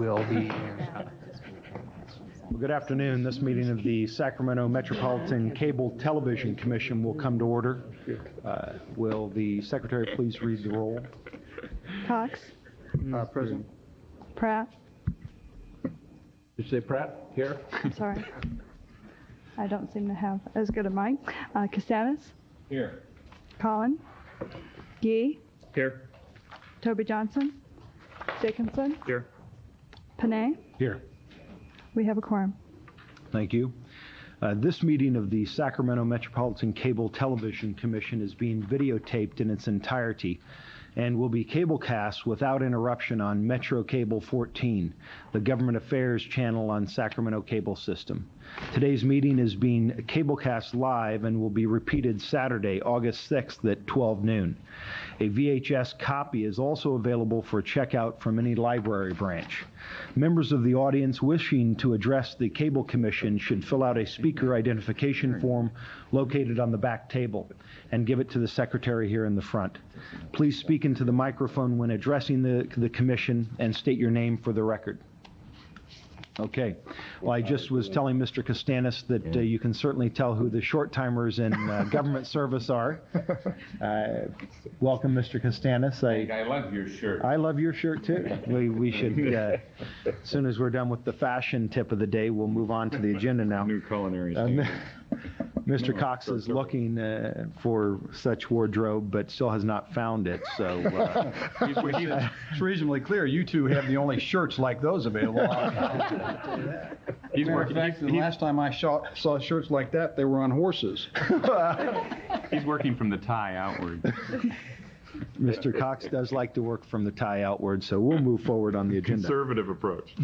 will be... Well, good afternoon. This meeting of the Sacramento Metropolitan Cable Television Commission will come to order. Will the secretary please read the roll? Cox. Present. Pratt. Did you say Pratt? Here. I'm sorry. I don't seem to have as good a mic. Castanis. Here. Collin. Gee. Here. Toby Johnson. Dickinson. Here. Panay. Here. We have a quorum. Thank you. This meeting of the Sacramento Metropolitan Cable Television Commission is being videotaped in its entirety and will be cablecast without interruption on Metro Cable 14, the government affairs channel on Sacramento Cable System. Today's meeting is being cablecast live and will be repeated Saturday, August 6th at 12 noon. A VHS copy is also available for checkout from any library branch. Members of the audience wishing to address the Cable Commission should fill out a speaker identification form located on the back table and give it to the secretary here in the front. Please speak into the microphone when addressing the commission and state your name for the record. Okay. Well, I just was telling Mr. Castanis that you can certainly tell who the short-timers in government service are. Welcome, Mr. Castanis. I love your shirt. I love your shirt, too. We should, as soon as we're done with the fashion tip of the day, we'll move on to the agenda now. New culinary standard. Mr. Cox is looking for such wardrobe, but still has not found it. So It's reasonably clear you two have the only shirts like those available. He's working. The last time I saw shirts like that, they were on horses. He's working from the tie outward. Mr. Cox does like to work from the tie outward, so we'll move forward on the agenda. Conservative approach.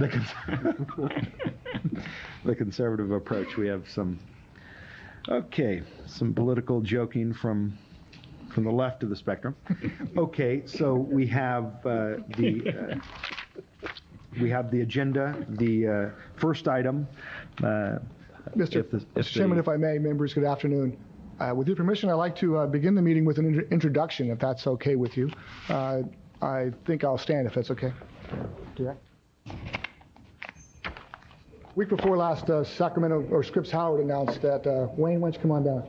The conservative approach. We have some political joking from the left of the spectrum. Okay, so we have the agenda. The first item. Mr. Chairman, if I may, members, good afternoon. With your permission, I'd like to begin the meeting with an introduction, if that's okay with you. I think I'll stand, if that's okay. Week before last, Sacramento, or Scripps Howard announced that, Wayne, why don't you come on down?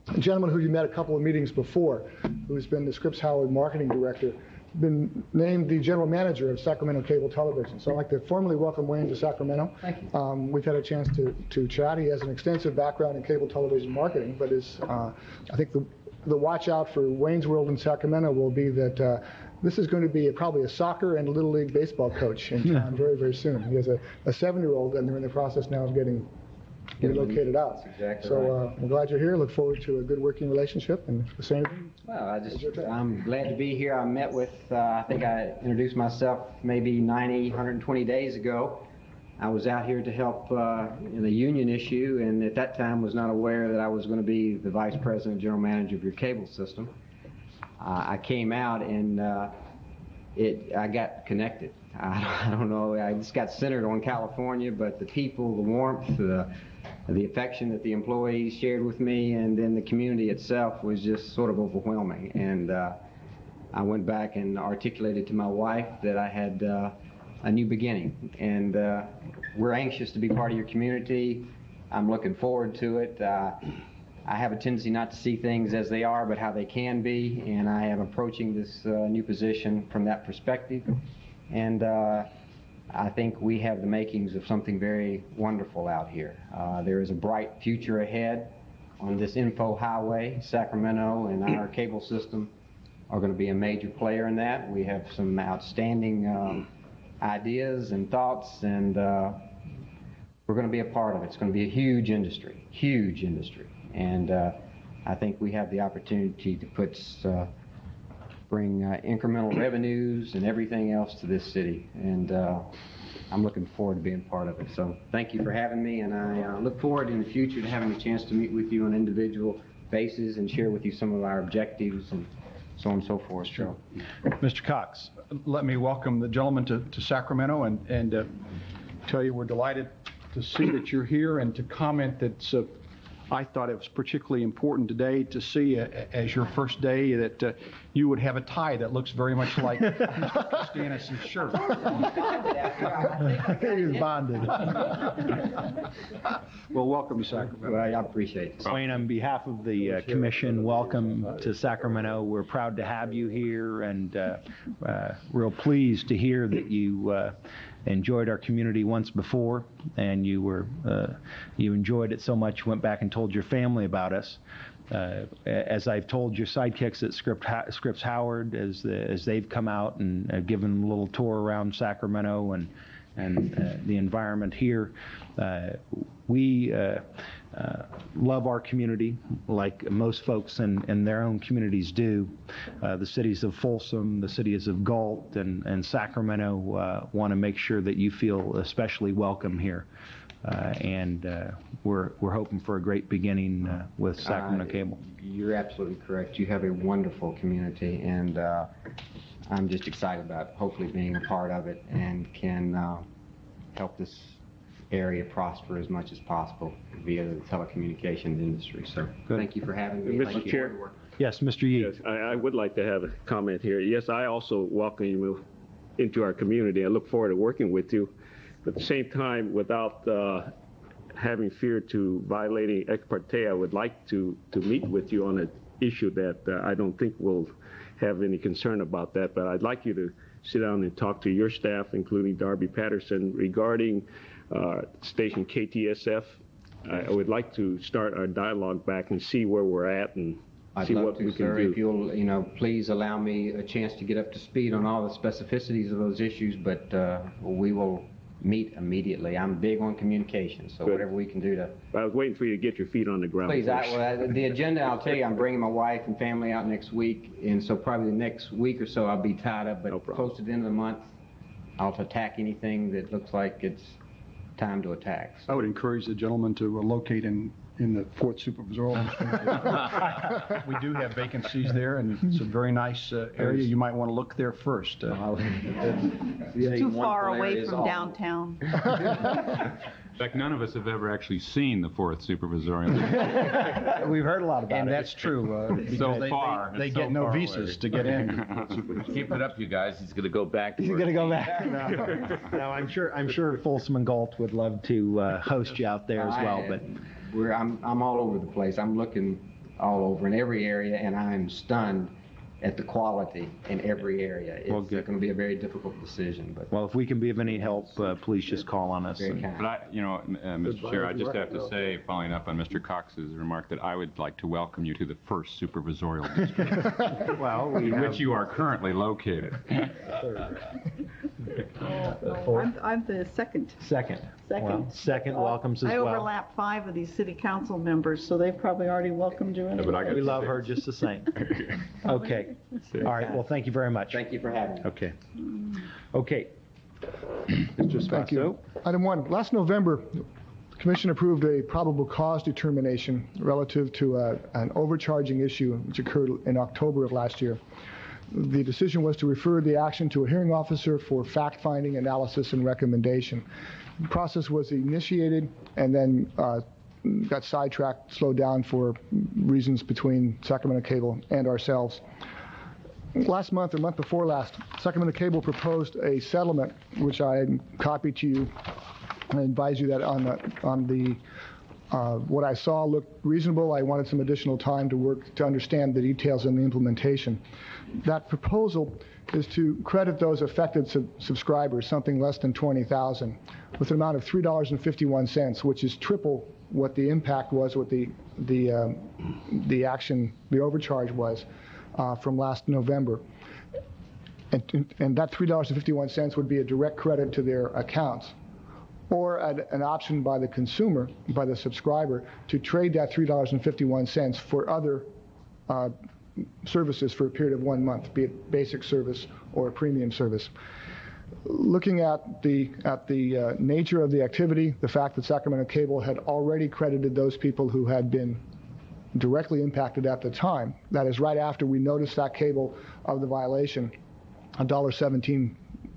A gentleman who you met a couple of meetings before, who's been the Scripps Howard marketing director, been named the general manager of Sacramento Cable Television. So I'd like to formally welcome Wayne to Sacramento. Thank you. We've had a chance to chat. He has an extensive background in cable television marketing, but I think the watch out for Wayne's world in Sacramento will be that this is going to be probably a soccer and Little League baseball coach in town very, very soon. He has a 7-year-old, and they're in the process now of getting relocated out. That's exactly so right. I'm glad you're here. Look forward to a good working relationship. And the same. Well, I'm glad to be here. I met with, I think I introduced myself maybe 120 days ago. I was out here to help in the union issue, and at that time was not aware that I was going to be the vice president, general manager of your cable system. I came out and I got connected. I don't know, I just got centered on California, but the people, the warmth, the affection that the employees shared with me, and then the community itself was just sort of overwhelming. And I went back and articulated to my wife that I had a new beginning, and we're anxious to be part of your community. I'm looking forward to it. I have a tendency not to see things as they are, but how they can be, and I am approaching this new position from that perspective. And I think we have the makings of something very wonderful out here. There is a bright future ahead on this info highway. Sacramento and our cable system are going to be a major player in that. We have some outstanding ideas and thoughts, and we're going to be a part of it. It's going to be a huge industry, and I think we have the opportunity to bring incremental revenues and everything else to this city, and I'm looking forward to being part of it. So thank you for having me, and I look forward in the future to having a chance to meet with you on individual basis and share with you some of our objectives and so on and so forth. Sure. Mr. Cox, let me welcome the gentleman to Sacramento and tell you we're delighted to see that you're here and to comment that I thought it was particularly important today to see, as your first day, that you would have a tie that looks very much like Mr. Stannis' shirt. He's bonded. Well, welcome to Sacramento. Well, I appreciate it. Wayne, on behalf of the commission, welcome to Sacramento. We're proud to have you here, and real pleased to hear that you enjoyed our community once before, and you enjoyed it so much you went back and told your family about us. As I've told your sidekicks at Scripps Howard, as they've come out and given a little tour around Sacramento and the environment here, we love our community like most folks in their own communities do. The cities of Folsom, the cities of Galt, and Sacramento want to make sure that you feel especially welcome here. And we're hoping for a great beginning with Sacramento Cable. You're absolutely correct. You have a wonderful community, and I'm just excited about hopefully being a part of it and can help this area prosper as much as possible via the telecommunications industry. So thank you for having me. Mr. Chair? Yes, Mr. Yee. Yes, I would like to have a comment here. Yes, I also welcome you into our community. I look forward to working with you. At the same time, without having fear to violating ex parte, I would like to meet with you on an issue that I don't think we'll have any concern about that, but I'd like you to sit down and talk to your staff, including Darby Patterson, regarding station KTSF. I would like to start our dialogue back and see where we're at and see what we can do. If you'll, please allow me a chance to get up to speed on all the specificities of those issues, but we will meet immediately. I'm big on communication, so whatever we can do to... I was waiting for you to get your feet on the ground. Please, the agenda, I'll tell you, I'm bringing my wife and family out next week, and so probably the next week or so I'll be tied up, but close to the end of the month, I'll attack anything that looks like it's time to attack. I would encourage the gentleman to locate in the 4th Supervisorial District. We do have vacancies there, and it's a very nice area. You might want to look there first. Too far away from downtown. In fact, none of us have ever actually seen the 4th Supervisorial. We've heard a lot about And it. that's true. So far. They It's get so no far visas away. to get in. Keep it up, you guys. He's going to go back. He's going to go back. No, I'm sure Folsom and Galt would love to host you out there as well. But I'm all over the place. I'm looking all over in every area, and I'm stunned at the quality in every area. It's going to be a very difficult decision. But well, if we can be of any help, please just call on us. very kind. But Mr. Chair, I just have to say, following up on Mr. Cox's remark, that I would like to welcome you to the 1st Supervisorial District, Well, in which you are currently located. I'm the second. Second. Well, second welcomes as I well. overlap 5 of these city council members, so they've probably already welcomed you in. But I got We love her just the same. Okay. All right. Well, thank you very much. Thank you for having me. Okay. Okay. Mr. Thank you. Spasso? Item 1, last November, the Commission approved a probable cause determination relative to an overcharging issue which occurred in October of last year. The decision was to refer the action to a hearing officer for fact-finding, analysis, and recommendation. The process was initiated and then got sidetracked, slowed down for reasons between Sacramento Cable and ourselves. Last month, or month before last, Sacramento Cable proposed a settlement, which I copied to you. And I advise you that what I saw looked reasonable. I wanted some additional time to work to understand the details and the implementation. That proposal is to credit those affected subscribers, something less than 20,000, with an amount of $3.51, which is triple what the impact was, what the overcharge was from last November. And that $3.51 would be a direct credit to their accounts, or an option by the consumer, by the subscriber, to trade that $3.51 for other services for a period of 1 month, be it basic service or a premium service. Looking at the nature of the activity, the fact that Sacramento Cable had already credited those people who had been directly impacted at the time, that is right after we noticed that cable of the violation, $1.17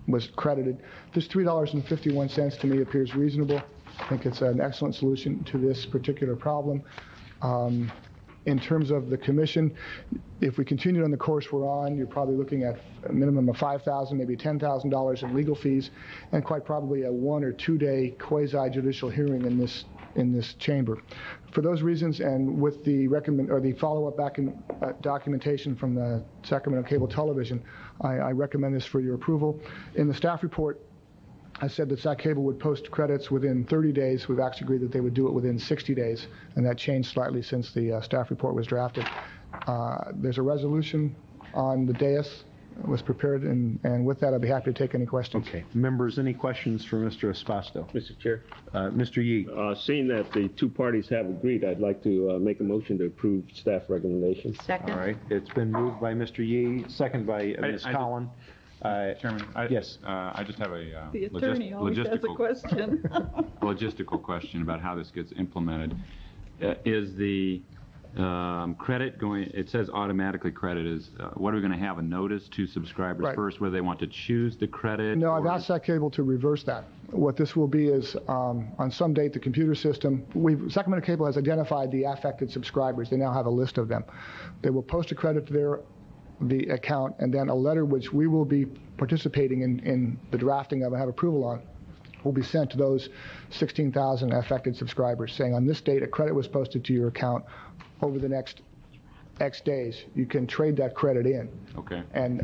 was credited. This $3.51 to me appears reasonable. I think it's an excellent solution to this particular problem. In terms of the commission, if we continued on the course we're on, you're probably looking at a minimum of $5,000, maybe $10,000 in legal fees, and quite probably a 1 or 2 day quasi-judicial hearing in this chamber. For those reasons, and with the follow-up documentation from the Sacramento Cable Television, I recommend this for your approval. In the staff report, I said that Sac Cable would post credits within 30 days. We've actually agreed that they would do it within 60 days, and that changed slightly since the staff report was drafted. There's a resolution on the dais. It was prepared, and with that, I'd be happy to take any questions. Okay. Members, any questions for Mr. Espasto? Mr. Chair, Mr. Yee. seeing that the two parties have agreed, I'd like to make a motion to approve staff recommendations. Second. All right. It's been moved by Mr. Yee, second by Ms. Collin. Chairman, yes. I just have a The attorney always has a question. logistical question about how this gets implemented. Is the credit going, it says automatically credit, is what are we going to have, a notice to subscribers first whether they want to choose the credit? No, I've asked Sac Cable to reverse that. What this will be is on some date the computer system, Sacramento Cable has identified the affected subscribers. They now have a list of them. They will post a credit to the account, and then a letter which we will be participating in the drafting of and have approval on will be sent to those 16,000 affected subscribers saying on this date a credit was posted to your account. Over the next X days, you can trade that credit in. Okay. And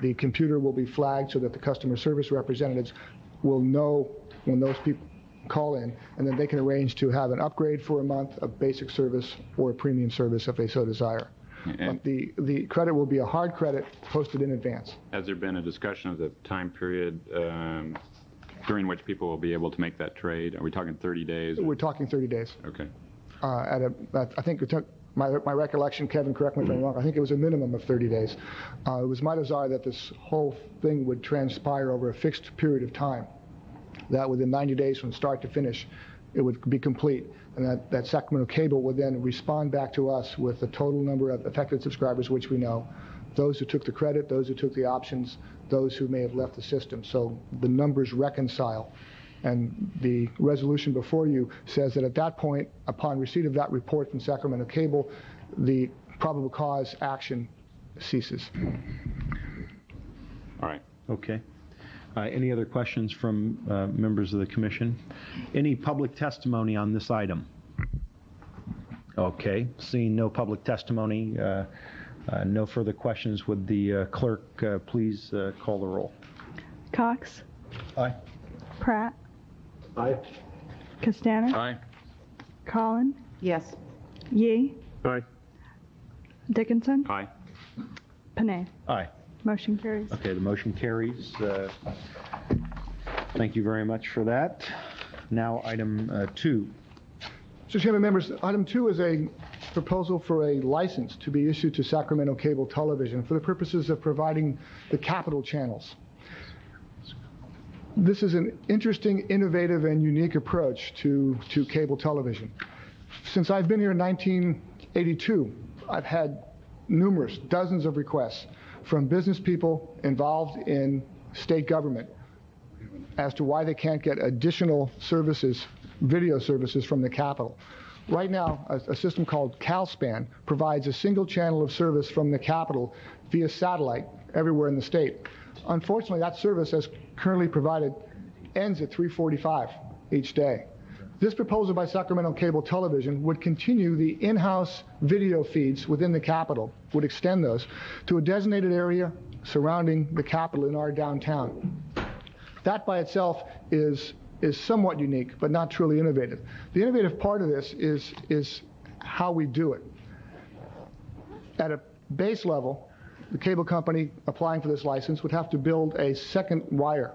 the computer will be flagged so that the customer service representatives will know when those people call in, and then they can arrange to have an upgrade for a month, a basic service, or a premium service if they so desire. But the credit will be a hard credit posted in advance. Has there been a discussion of the time period during which people will be able to make that trade? Are we talking 30 days? We're talking 30 days. Okay. I think it took, my recollection, Kevin, correct me if I'm wrong, I think it was a minimum of 30 days. It was my desire that this whole thing would transpire over a fixed period of time, that within 90 days from start to finish, it would be complete, and that Sacramento Cable would then respond back to us with the total number of affected subscribers, which we know, those who took the credit, those who took the options, those who may have left the system. So the numbers reconcile. And the resolution before you says that at that point, upon receipt of that report from Sacramento Cable, the probable cause action ceases. All right. Okay. Any other questions from members of the commission? Any public testimony on this item? Okay. Seeing no public testimony, no further questions, would the clerk please call the roll? Cox? Aye. Pratt? Aye. Castana? Aye. Collin? Yes. Yee? Aye. Dickinson? Aye. Panay? Aye. Motion carries. Okay, the motion carries. Thank you very much for that. Now, item 2. Mr. Chairman, members, item 2 is a proposal for a license to be issued to Sacramento Cable Television for the purposes of providing the capital channels. This is an interesting, innovative, and unique approach to cable television. Since I've been here in 1982, I've had dozens of requests from business people involved in state government as to why they can't get additional services, video services from the Capitol. Right now, a system called CalSpan provides a single channel of service from the Capitol via satellite everywhere in the state. Unfortunately, that service, as currently provided, ends at 3:45 each day. This proposal by Sacramento Cable Television would continue the in-house video feeds within the Capitol, would extend those to a designated area surrounding the Capitol in our downtown. That by itself is somewhat unique, but not truly innovative. The innovative part of this is how we do it. At a base level, the cable company applying for this license would have to build a second wire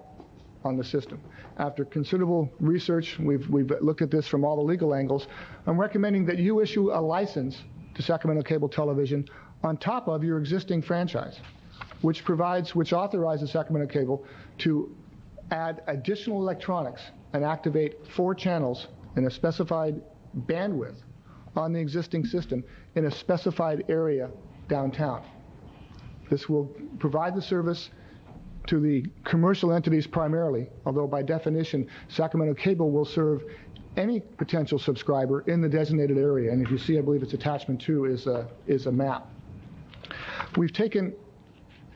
on the system. After considerable research, we've looked at this from all the legal angles. I'm recommending that you issue a license to Sacramento Cable Television on top of your existing franchise, which authorizes Sacramento Cable to add additional electronics and activate 4 channels in a specified bandwidth on the existing system in a specified area downtown. This will provide the service to the commercial entities primarily, although by definition, Sacramento Cable will serve any potential subscriber in the designated area. And if you see, I believe it's attachment 2 is a map. We've taken,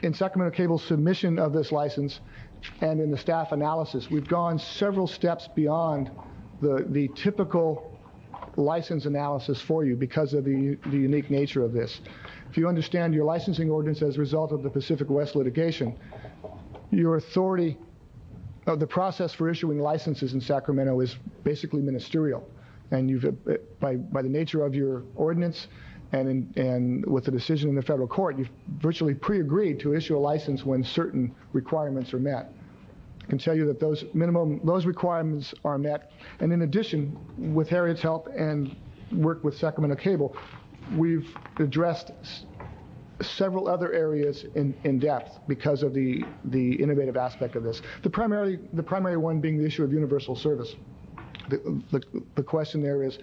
in Sacramento Cable's submission of this license and in the staff analysis, we've gone several steps beyond the typical license analysis for you because of the unique nature of this. If you understand your licensing ordinance as a result of the Pacific West litigation, your authority, the process for issuing licenses in Sacramento is basically ministerial. And you've, by the nature of your ordinance and with the decision in the federal court, you've virtually pre-agreed to issue a license when certain requirements are met. I can tell you that those requirements are met. And in addition, with Harriet's help and work with Sacramento Cable, we've addressed several other areas in depth because of the innovative aspect of this. The primary one being the issue of universal service. The question there is,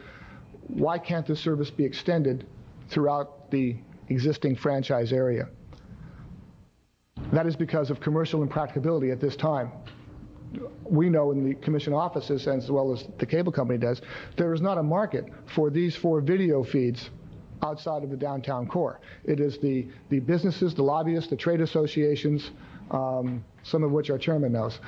why can't this service be extended throughout the existing franchise area? That is because of commercial impracticability at this time. We know in the commission offices, as well as the cable company does, there is not a market for these 4 video feeds outside of the downtown core. It is the businesses, the lobbyists, the trade associations, some of which our chairman knows,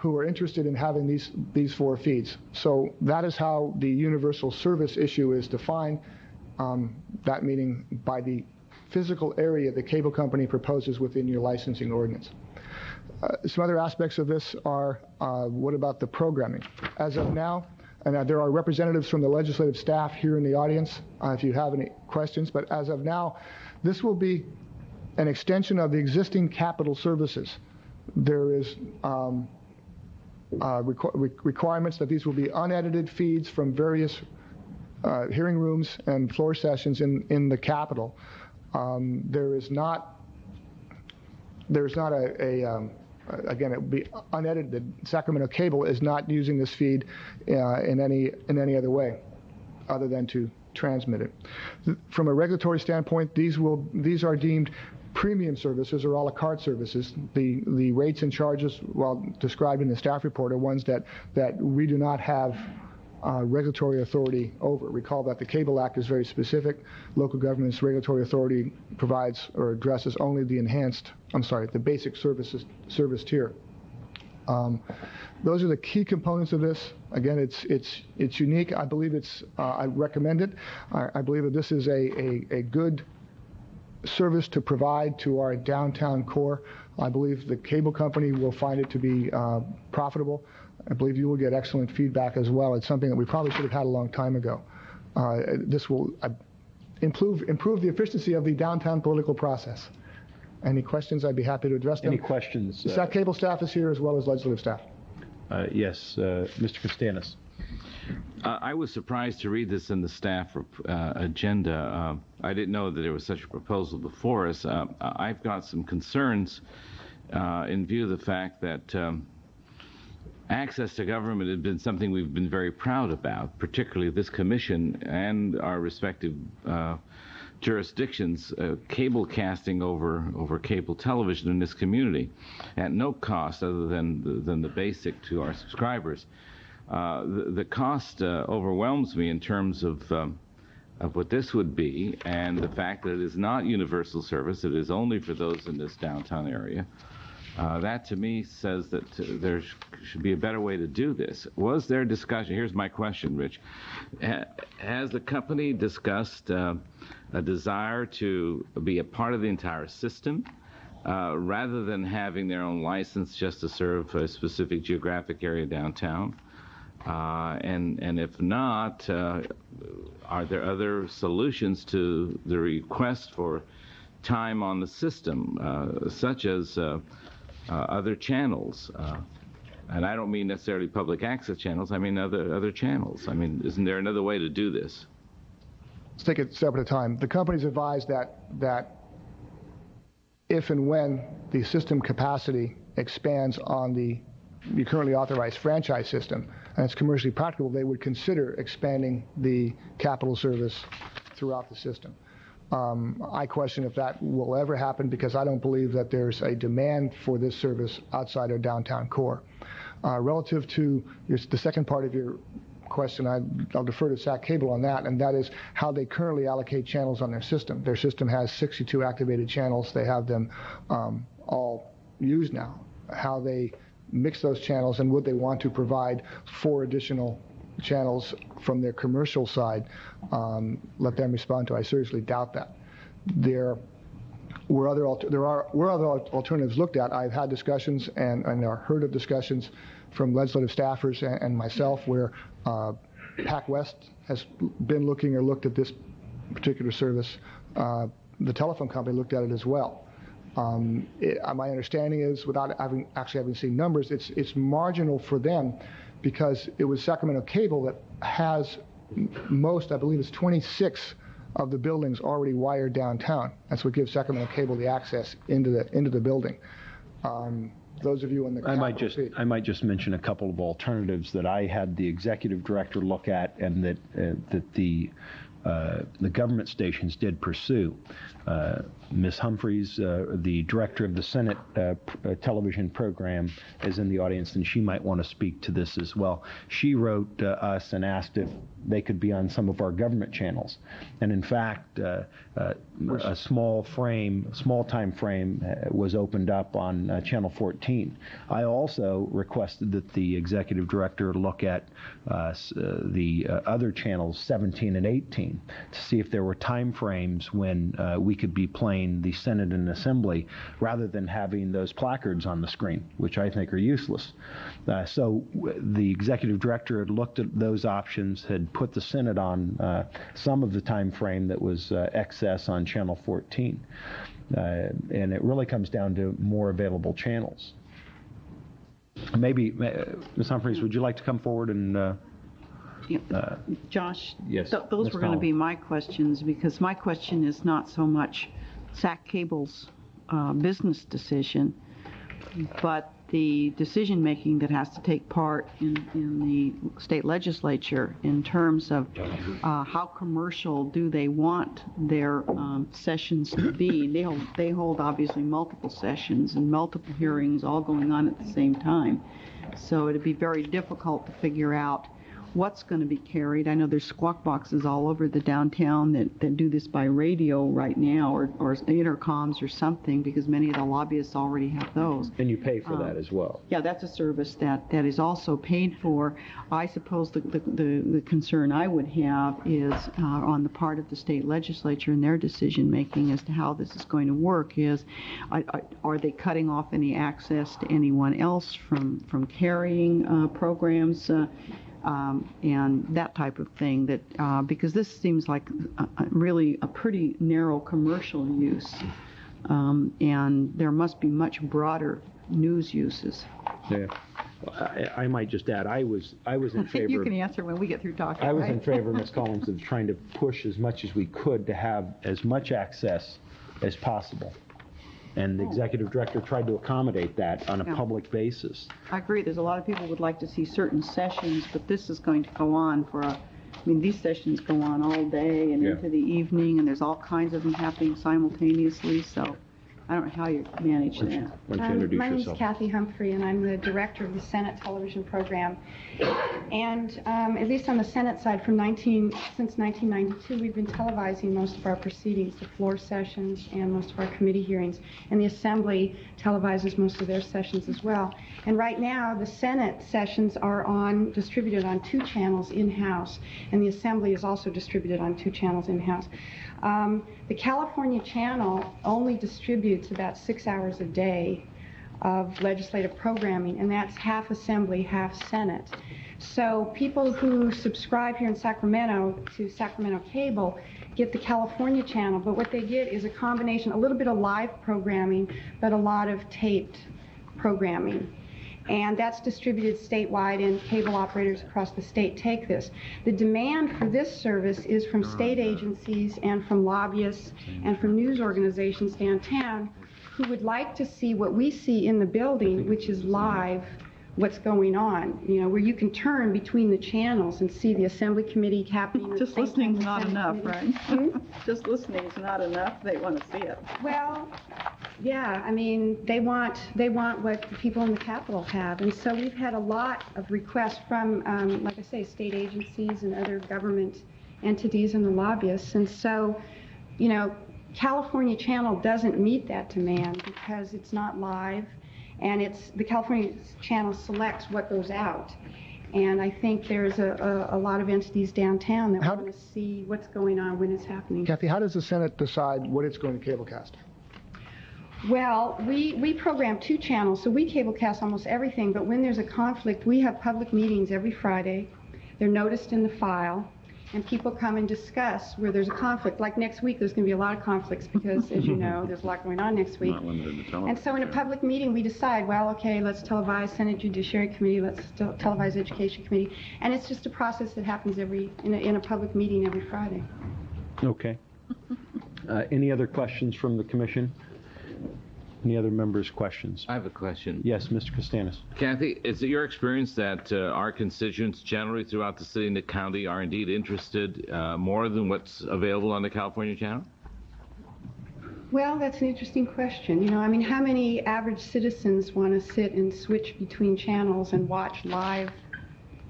who are interested in having these 4 feeds. So that is how the universal service issue is defined, that meaning by the physical area the cable company proposes within your licensing ordinance. Some other aspects of this are, what about the programming? As of now, and there are representatives from the legislative staff here in the audience if you have any questions, but as of now, this will be an extension of the existing capital services. There is requirements that these will be unedited feeds from various hearing rooms and floor sessions in the Capitol. There's not again, it would be unedited. Sacramento Cable is not using this feed in any other way other than to transmit it. From a regulatory standpoint, these are deemed premium services or a la carte services. The rates and charges, while described in the staff report, are ones that we do not have regulatory authority over. Recall that the Cable Act is very specific. Local government's regulatory authority provides or addresses only the basic service tier. Those are the key components of this. Again, it's unique. I believe I recommend it. I believe that this is a good service to provide to our downtown core. I believe the cable company will find it to be profitable. I believe you will get excellent feedback as well. It's something that we probably should have had a long time ago. This will improve the efficiency of the downtown political process. Any questions? I'd be happy to address them. Any questions? Sac Cable staff is here as well as legislative staff. Yes, Mr. Costanis. I was surprised to read this in the staff agenda. I didn't know that there was such a proposal before us. I've got some concerns in view of the fact that access to government has been something we've been very proud about, particularly this commission and our respective jurisdictions, cable casting over cable television in this community at no cost other than the basic to our subscribers. The cost overwhelms me in terms of what this would be, and the fact that it is not universal service, it is only for those in this downtown area. That to me says that there should be a better way to do this. Was there discussion? Here's my question, Rich. Has the company discussed a desire to be a part of the entire system rather than having their own license just to serve a specific geographic area downtown? And if not, are there other solutions to the request for time on the system, such as other channels? And I don't mean necessarily public access channels. I mean other channels. I mean, isn't there another way to do this? Let's take it a step at a time. The company's advised that if and when the system capacity expands on the currently authorized franchise system and it's commercially practicable, they would consider expanding the capital service throughout the system. I question if that will ever happen because I don't believe that there's a demand for this service outside our downtown core. Relative to the second part of your question, I'll defer to Sac Cable on that, and that is how they currently allocate channels on their system. Their system has 62 activated channels. They have them all used now. How they mix those channels, and would they want to provide 4 additional channels from their commercial side, let them respond to. I seriously doubt that. There were other alternatives looked at. I've had discussions and heard of discussions from legislative staffers and myself where PAC West has been looking or looked at this particular service. The telephone company looked at it as well. My understanding is, without having seen numbers, it's marginal for them because it was Sacramento Cable that has most, I believe it's 26 of the buildings already wired downtown. That's what gives Sacramento Cable the access into the building. Those of you in the I might just mention a couple of alternatives that I had the executive director look at, and that the government stations did pursue. Ms. Humphreys, the director of the Senate television program, is in the audience, and she might want to speak to this as well. She wrote us and asked if they could be on some of our government channels. And in fact, a small time frame was opened up on Channel 14. I also requested that the executive director look at the other channels, 17 and 18, to see if there were time frames when we could be playing the Senate and Assembly rather than having those placards on the screen, which I think are useless. So the executive director had looked at those options, had put the Senate on some of the time frame that was excess on Channel 14. And it really comes down to more available channels. Maybe, Ms. Humphreys, would you like to come forward and... Josh, yes, those were going to be my questions, because my question is not so much Sac Cable's business decision, but the decision-making that has to take part in the state legislature in terms of how commercial do they want their sessions to be. They hold obviously multiple sessions and multiple hearings all going on at the same time. So it'd be very difficult to figure out what's going to be carried. I know there's squawk boxes all over the downtown that do this by radio right now, or intercoms or something, because many of the lobbyists already have those. And you pay for that as well. Yeah, that's a service that is also paid for. I suppose the concern I would have is on the part of the state legislature and their decision making as to how this is going to work is, are they cutting off any access to anyone else from carrying programs? And that type of thing, that because this seems like really a pretty narrow commercial use, and there must be much broader news uses. Yeah, I might just add, I was in favor. You can answer when we get through talking. I was in favor, Ms. Collins, of trying to push as much as we could to have as much access as possible. And the executive director tried to accommodate that on a public basis. I agree. There's a lot of people who would like to see certain sessions, but this is going to go on these sessions go on all day and into the evening, and there's all kinds of them happening simultaneously, so I don't know how you manage that. Why don't you introduce My name is yourself? Kathy Humphrey, and I'm the director of the Senate television program. And at least on the Senate side, since 1992, we've been televising most of our proceedings, the floor sessions and most of our committee hearings. And the Assembly televises most of their sessions as well. And right now, the Senate sessions are distributed on 2 channels in-house, and the Assembly is also distributed on 2 channels in-house. The California channel only distributes about 6 hours a day of legislative programming, and that's half Assembly, half Senate. So people who subscribe here in Sacramento to Sacramento Cable get the California channel, but what they get is a combination, a little bit of live programming, but a lot of taped programming. And that's distributed statewide, and cable operators across the state take this. The demand for this service is from state agencies and from lobbyists and from news organizations downtown who would like to see what we see in the building, which is live, what's going on, where you can turn between the channels and see the Assembly Committee happening. Just listening is not enough, right? Just listening is not enough. They want to see it. Well, Yeah, I mean, they want what the people in the Capitol have. And so we've had a lot of requests from, like I say, state agencies and other government entities and the lobbyists. And so, you know, California Channel doesn't meet that demand because it's not live, and the California Channel selects what goes out. And I think there's a lot of entities downtown that want to see what's going on when it's happening. Kathy, how does the Senate decide what it's going to cablecast? Well, we program 2 channels, so we cablecast almost everything, but when there's a conflict, we have public meetings every Friday. They're noticed in the file, and people come and discuss where there's a conflict. Like next week, there's going to be a lot of conflicts because, as you know, there's a lot going on next week. And so in a public meeting, we decide, well, okay, let's televise Senate Judiciary Committee, let's televise Education Committee, and it's just a process that happens in a public meeting every Friday. Okay. Any other questions from the commission? Any other members' questions? I have a question. Yes, Mr. Costanis. Kathy, is it your experience that our constituents generally throughout the city and the county are indeed interested more than what's available on the California Channel? Well, that's an interesting question. You know, I mean, how many average citizens want to sit and switch between channels and watch live,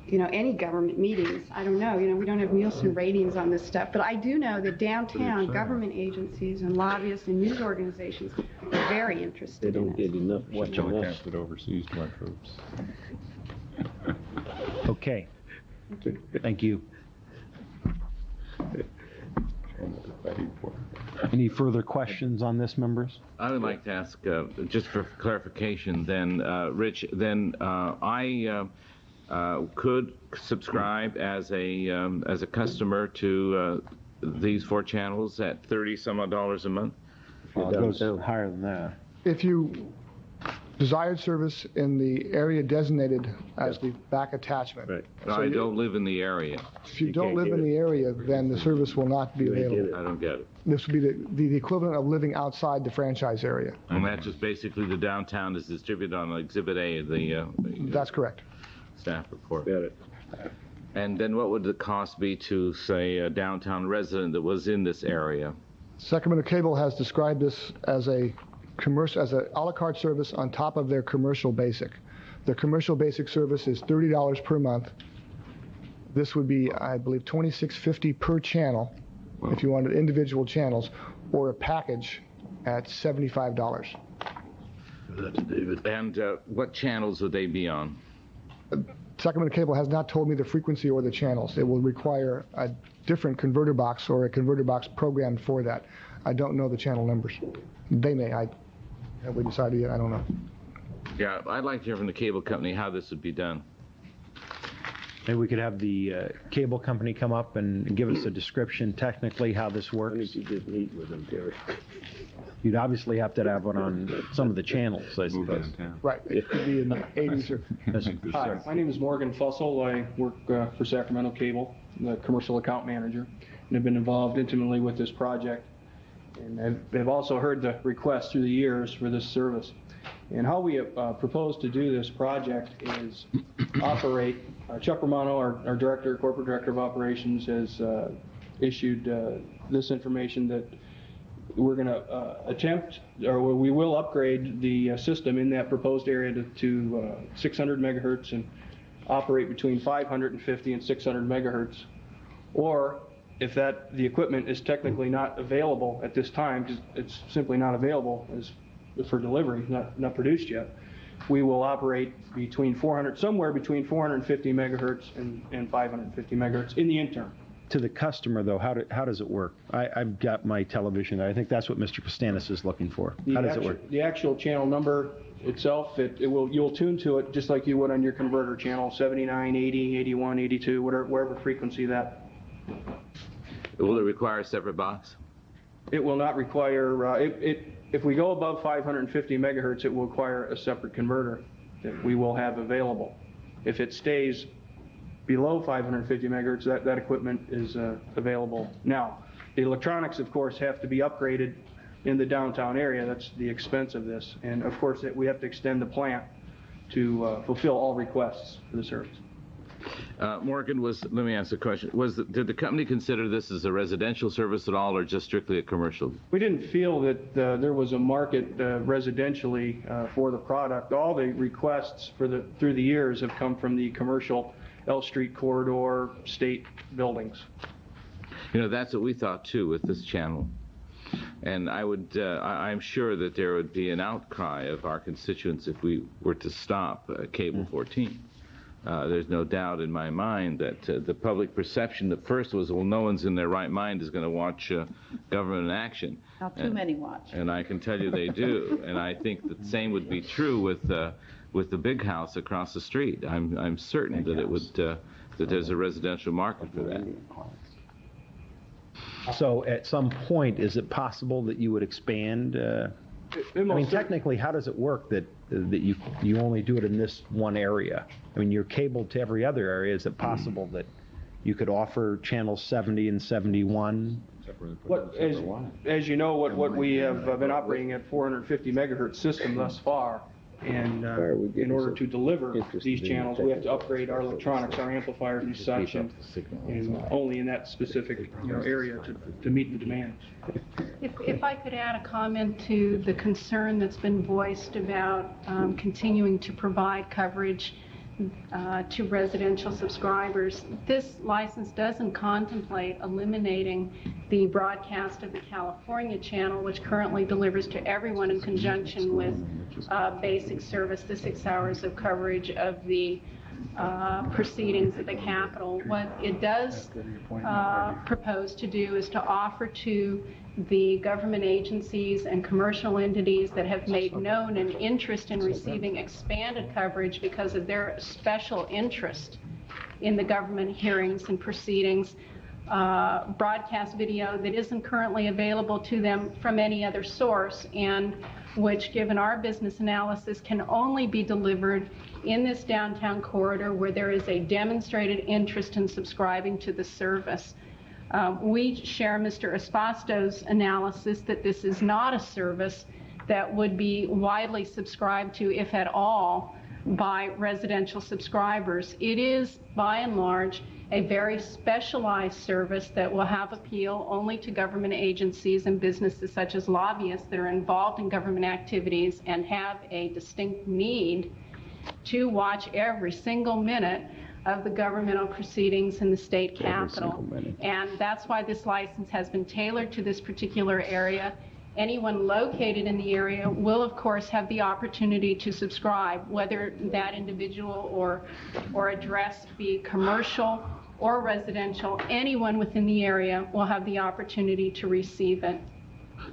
you know, any government meetings? I don't know. You know, we don't have Nielsen ratings on this stuff. But I do know that downtown government agencies and lobbyists and news organizations are very interested in it. They don't get enough watching us. Broadcasted overseas to our troops. Okay. Thank you. Any further questions on this, members? I would like to ask, just for clarification then, Rich, then I could subscribe as a customer to these 4 channels at $30-some-odd a month? It goes higher than that. If you desired service in the area designated as the back attachment. Right. No, I don't live in the area. If you don't live in the area, then the service will not be available. I don't get it. This would be the equivalent of living outside the franchise area. And that's just basically the downtown is distributed on Exhibit A of the That's correct. staff report. Got it. And then what would the cost be to, say, a downtown resident that was in this area? Sacramento Cable has described this as a a la carte service on top of their commercial basic. The commercial basic service is $30 per month. This would be, I believe, $26.50 per channel if you wanted individual channels, or a package at $75. That's David. And what channels would they be on? Sacramento Cable has not told me the frequency or the channels. It will require a different converter box or a converter box programmed for that. I don't know the channel numbers. They may. Have we decided yet? I don't know. Yeah, I'd like to hear from the cable company how this would be done. Maybe we could have the cable company come up and give us a description technically how this works. Why don't you just meet with them, Terry? You'd obviously have to have one on some of the channels, I suppose. Right. It could be in the 80s or... Hi, my name is Morgan Fussell. I work for Sacramento Cable, the commercial account manager, and have been involved intimately with this project. And I've also heard the requests through the years for this service. And how we have proposed to do this project is operate. Chuck Romano, our corporate director of operations, has issued this information that we're going to attempt, or we will upgrade the system in that proposed area to 600 megahertz and operate between 550 and 600 megahertz. Or if the equipment is technically not available at this time, because it's simply not available for delivery, not produced yet, we will operate somewhere between 450 megahertz and 550 megahertz in the interim. To the customer, though, how does it work? I've got my television. I think that's what Mr. Costanis is looking for. How does it work? The actual channel number itself, you'll tune to it just like you would on your converter channel, 79, 80, 81, 82, wherever frequency that. Will it require a separate box? It will not require, if we go above 550 megahertz, it will require a separate converter that we will have available. If it stays below 550 megahertz, that equipment is available now. The electronics, of course, have to be upgraded in the downtown area. That's the expense of this. And of course, we have to extend the plant to fulfill all requests for the service. Morgan, let me ask a question. Did the company consider this as a residential service at all, or just strictly a commercial? We didn't feel that there was a market residentially for the product. All the requests through the years have come from the commercial L Street corridor state buildings. That's what we thought too with this channel. And I'm sure that there would be an outcry of our constituents if we were to stop Cable 14. There's no doubt in my mind that the public perception at first was, well, no one's in their right mind is going to watch government in action. Not too many watch. And I can tell you they do. And I think the same would be true with the big house across the street. I'm certain that there's a residential market for that. So at some point, is it possible that you would expand? Technically, how does it work that you only do it in this one area? I mean, you're cabled to every other area. Is it possible that you could offer channels 70 and 71? As you know, what we have been operating at 450 megahertz system thus far. And in order to deliver these channels, we have to upgrade our electronics, our amplifiers and such, and only in that specific area to meet the demands. If I could add a comment to the concern that's been voiced about continuing to provide coverage to residential subscribers, this license doesn't contemplate eliminating the broadcast of the California channel, which currently delivers to everyone in conjunction with basic service, the 6 hours of coverage of the proceedings at the Capitol. What it does propose to do is to offer to the government agencies and commercial entities that have made known an interest in receiving expanded coverage because of their special interest in the government hearings and proceedings, broadcast video that isn't currently available to them from any other source, and which, given our business analysis, can only be delivered in this downtown corridor where there is a demonstrated interest in subscribing to the service. We share Mr. Espasto's analysis that this is not a service that would be widely subscribed to, if at all, by residential subscribers. It is, by and large, a very specialized service that will have appeal only to government agencies and businesses such as lobbyists that are involved in government activities and have a distinct need to watch every single minute of the governmental proceedings in the state capitol. And that's why this license has been tailored to this particular area. Anyone located in the area will, of course, have the opportunity to subscribe, whether that individual or address be commercial or residential. Anyone within the area will have the opportunity to receive it.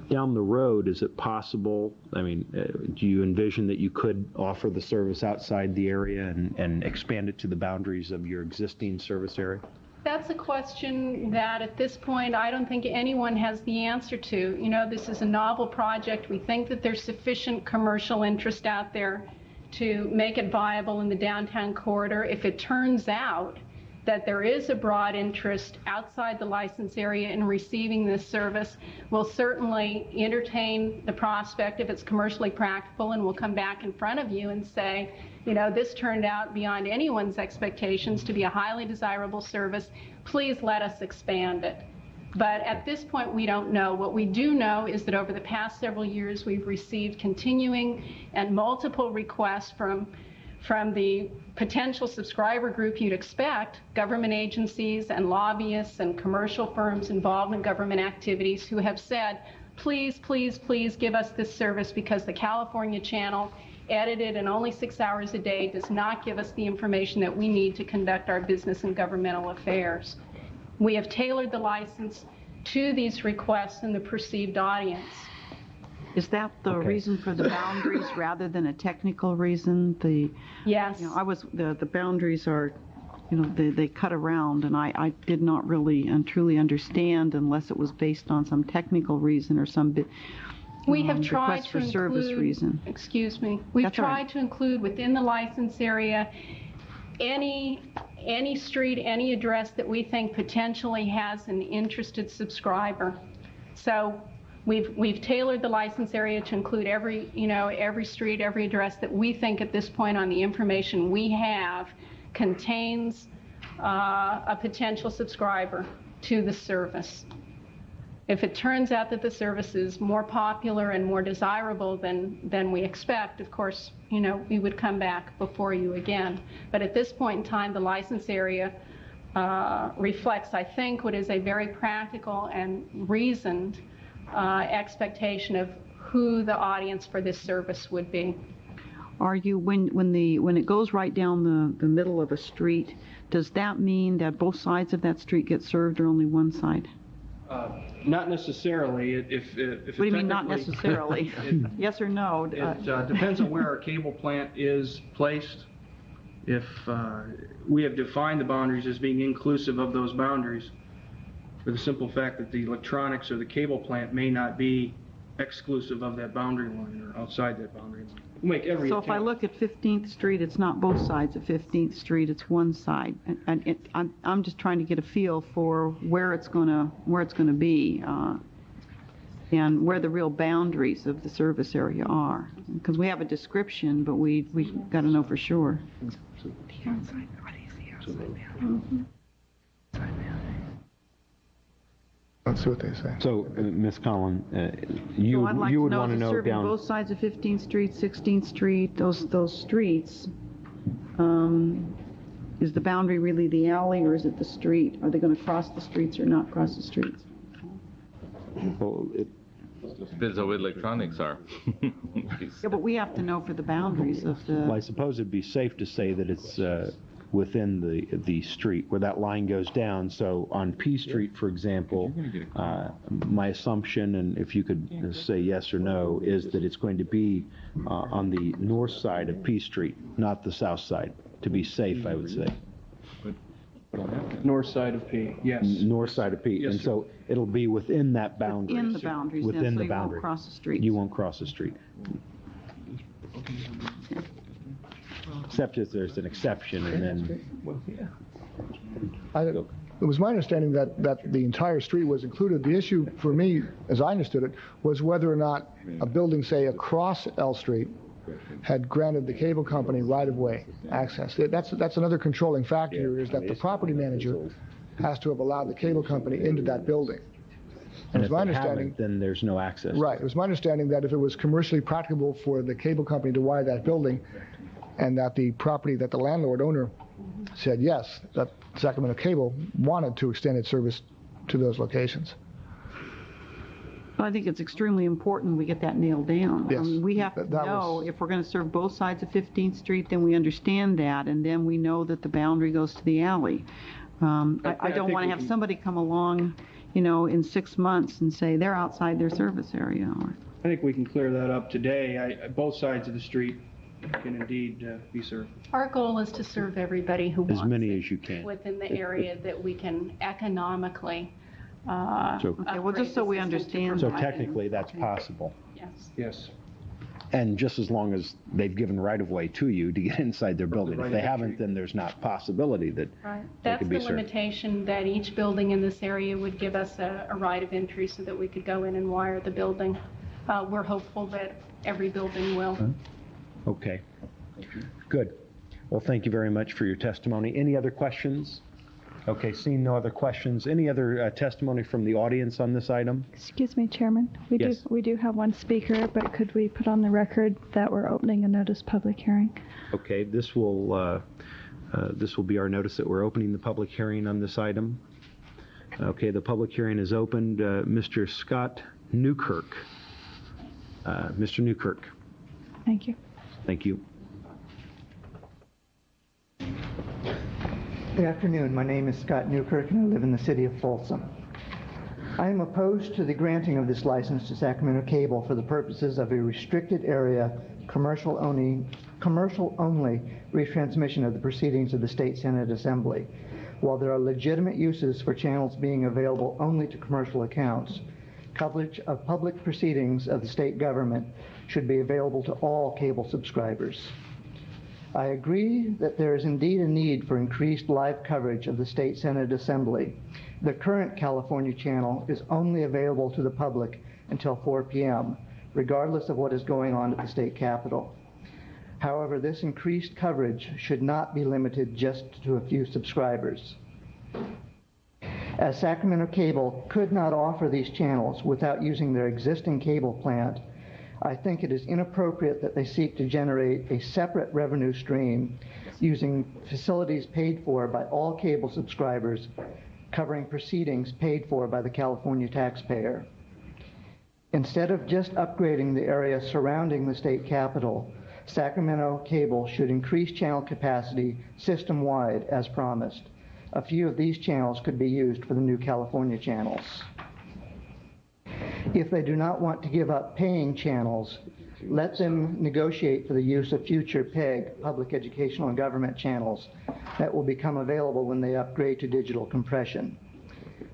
Down the road, is it possible, do you envision that you could offer the service outside the area and expand it to the boundaries of your existing service area? That's a question that at this point I don't think anyone has the answer to. This is a novel project. We think that there's sufficient commercial interest out there to make it viable in the downtown corridor. If it turns out that there is a broad interest outside the license area in receiving this service, we'll certainly entertain the prospect if it's commercially practical, and we'll come back in front of you and say, this turned out beyond anyone's expectations to be a highly desirable service. Please let us expand it. But at this point, we don't know. What we do know is that over the past several years, we've received continuing and multiple requests from the potential subscriber group you'd expect, government agencies and lobbyists and commercial firms involved in government activities, who have said, please, please, please give us this service because the California channel, edited in only 6 hours a day, does not give us the information that we need to conduct our business and governmental affairs. We have tailored the license to these requests and the perceived audience. Is that the reason for the boundaries rather than a technical reason? Yes. The boundaries are, they cut around, and I did not really and truly understand unless it was based on some technical reason or some we have tried to include, service reason. Excuse me. We've tried to include within the license area any street, any address that we think potentially has an interested subscriber. So we've tailored the license area to include every street, every address that we think at this point on the information we have contains a potential subscriber to the service. If it turns out that the service is more popular and more desirable than we expect, of course, you know, we would come back before you again. But at this point in time, the license area reflects, I think, what is a very practical and reasoned expectation of who the audience for this service would be. Are you, when it goes right down the middle of a street, does that mean that both sides of that street get served or only one side? Not necessarily. If What do you mean, not necessarily? Yes or no? It depends on where our cable plant is placed. If we have defined the boundaries as being inclusive of those boundaries, for the simple fact that the electronics or the cable plant may not be exclusive of that boundary line or outside that boundary line. We'll make every attempt. So if I look at 15th Street, it's not both sides of 15th Street, it's one side. And I'm just trying to get a feel for where it's gonna be, and where the real boundaries of the service area are. Because we have a description, but we got to know for sure. Let's see what they say. So, Ms. Collin, you I'd like would to know want to if it's know serving down... both sides of 15th Street, 16th Street, those streets. Is the boundary really the alley or is it the street? Are they going to cross the streets or not cross the streets? Well, Depends on what electronics are. Yeah, but we have to know for the boundaries of the... Well, I suppose it'd be safe to say that it's within the street where that line goes down. So on P Street, for example, my assumption, and if you could say yes or no, is that it's going to be on the north side of P Street, not the south side, to be safe, I would say. North side of P, yes. North side of P. Yes, And sir. so it'll be within that boundary. In the boundaries, Within then, so the you boundary. won't cross the streets. You won't cross the street. Except if there's an exception, and then... It was my understanding that the entire street was included. The issue for me, as I understood it, was whether or not a building, say, across L Street, had granted the cable company right-of-way access. That's another controlling factor here, is that the property manager has to have allowed the cable company into that building. And it was if my they understanding, haven't, then there's no access. right, it was my understanding that if it was commercially practicable for the cable company to wire that building, and that the property, that the landlord owner said yes, that Sacramento Cable wanted to extend its service to those locations. But I think it's extremely important we get that nailed down. Yes. I mean, we have to know if we're going to serve both sides of 15th Street, then we understand that, and then we know that the boundary goes to the alley. I don't want to have somebody come along, you know, in 6 months and say they're outside their service area. I think we can clear that up today. Both sides of the street can indeed be served. Our goal is to serve everybody who wants As many it as you can. within the area that we can economically Okay, well, just so we understand. So technically, that's possible. Yes. Yes. And just as long as they've given right-of-way to you to get inside their building. If they haven't, then there's not possibility that Right. they That's could the be served. limitation, that each building in this area would give us a right of entry so that we could go in and wire the building. We're hopeful that every building will. Okay. Good. Well, thank you very much for your testimony. Any other questions? Okay, seeing no other questions. Any other testimony from the audience on this item? Excuse me, Chairman. Yes. We do have one speaker, but could we put on the record that we're opening a notice public hearing? Okay, this will be our notice that we're opening the public hearing on this item. Okay, the public hearing is opened. Mr. Scott Newkirk. Mr. Newkirk. Thank you. Thank you. Good afternoon. My name is Scott Newkirk, and I live in the city of Folsom. I am opposed to the granting of this license to Sacramento Cable for the purposes of a restricted area, commercial only retransmission of the proceedings of the State Senate Assembly. While there are legitimate uses for channels being available only to commercial accounts, coverage of public proceedings of the state government should be available to all cable subscribers. I agree that there is indeed a need for increased live coverage of the State Senate Assembly. The current California channel is only available to the public until 4 p.m., regardless of what is going on at the state capitol. However, this increased coverage should not be limited just to a few subscribers. As Sacramento Cable could not offer these channels without using their existing cable plant, I think it is inappropriate that they seek to generate a separate revenue stream using facilities paid for by all cable subscribers, covering proceedings paid for by the California taxpayer. Instead of just upgrading the area surrounding the state capitol, Sacramento Cable should increase channel capacity system-wide as promised. A few of these channels could be used for the new California channels. If they do not want to give up paying channels, let them negotiate for the use of future PEG, public educational and government channels, that will become available when they upgrade to digital compression.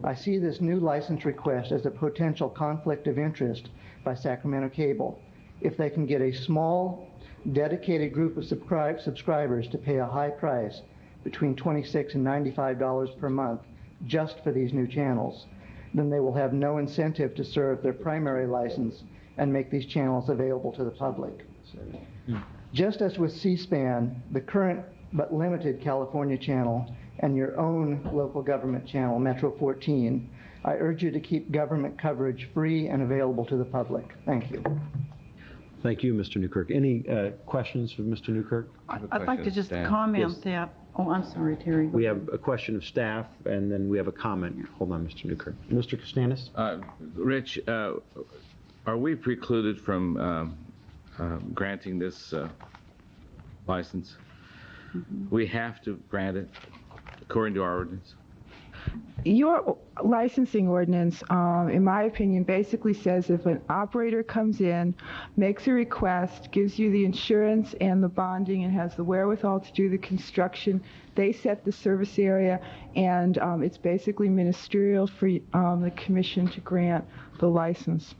I see this new license request as a potential conflict of interest by Sacramento Cable. If they can get a small, dedicated group of subscribers to pay a high price, between $26 and $95 per month, just for these new channels, then they will have no incentive to serve their primary license and make these channels available to the public. Just as with C-SPAN, the current but limited California channel, and your own local government channel, Metro 14, I urge you to keep government coverage free and available to the public. Thank you. Thank you, Mr. Newkirk. Any questions for Mr. Newkirk? I'd like to just comment that, oh, I'm sorry, Terry. We have a question of staff, and then we have a comment. Hold on, Mr. Newkirk. Mr. Costanis? Rich, are we precluded from granting this license? We have to grant it according to our ordinance? Your licensing ordinance, in my opinion, basically says if an operator comes in, makes a request, gives you the insurance and the bonding, and has the wherewithal to do the construction, they set the service area, and it's basically ministerial for the commission to grant the license.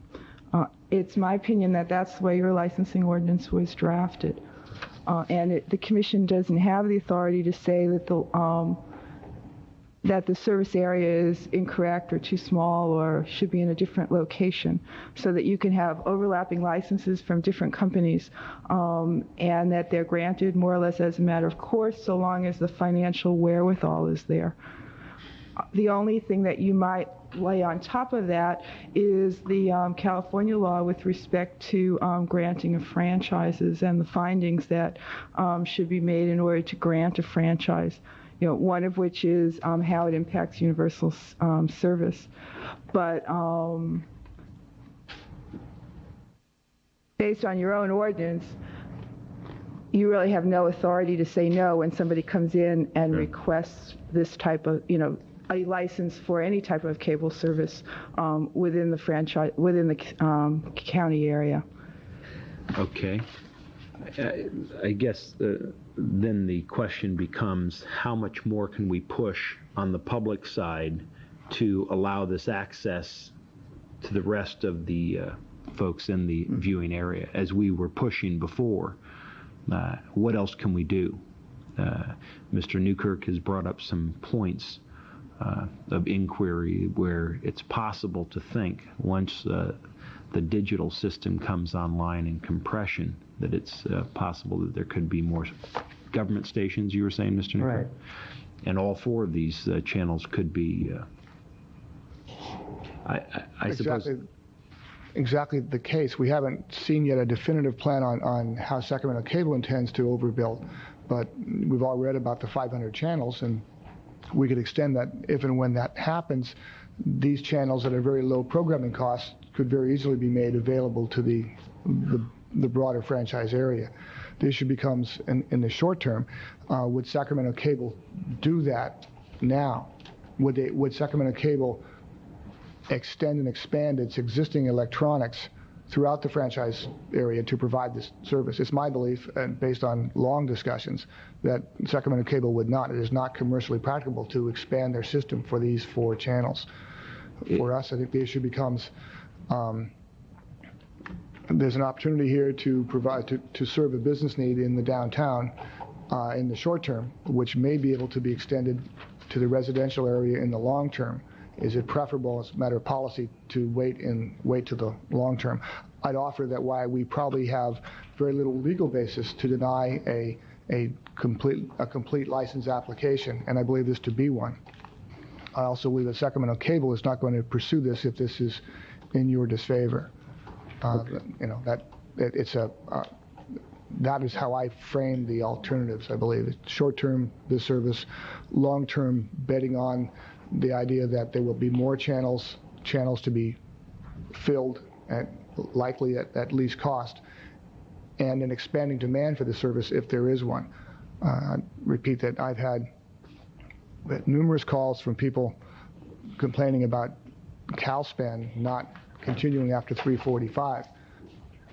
It's my opinion that that's the way your licensing ordinance was drafted. And the commission doesn't have the authority to say that the service area is incorrect or too small or should be in a different location, so that you can have overlapping licenses from different companies, and that they're granted more or less as a matter of course, so long as the financial wherewithal is there. The only thing that you might lay on top of that is the California law with respect to granting of franchises and the findings that should be made in order to grant a franchise. You know, one of which is how it impacts universal service. But based on your own ordinance, you really have no authority to say no when somebody comes in and requests this type of, you know, a license for any type of cable service within the franchise, within the county area. Okay. I guess then the question becomes, how much more can we push on the public side to allow this access to the rest of the folks in the viewing area, as we were pushing before? What else can we do? Mr. Newkirk has brought up some points of inquiry where it's possible to think, once the digital system comes online in compression, that it's possible that there could be more government stations, you were saying, Mr. Newkirk? Right. And all four of these channels could be, I suppose... Exactly the case. We haven't seen yet a definitive plan on how Sacramento Cable intends to overbuild, but we've all read about the 500 channels, and we could extend that if and when that happens. These channels at a very low programming cost could very easily be made available to the broader franchise area. The issue becomes, in the short term, would Sacramento Cable do that now? Would Sacramento Cable extend and expand its existing electronics throughout the franchise area to provide this service? It's my belief, and based on long discussions, that Sacramento Cable would not. It is not commercially practicable to expand their system for these 4 channels. For us, I think the issue becomes, there's an opportunity here to provide, to serve a business need in the downtown in the short term, which may be able to be extended to the residential area in the long term. is it preferable as a matter of policy to wait to the long term? I'd offer that while we probably have very little legal basis to deny a complete license application, and I believe this to be one, I also believe that Sacramento Cable is not going to pursue this if this is in your disfavor. You know, that is how I frame the alternatives, I believe. Short-term, this service; long-term, betting on the idea that there will be more channels to be filled, likely at least cost, and an expanding demand for the service if there is one. I repeat that I've had numerous calls from people complaining about CalSpan not continuing after 3:45,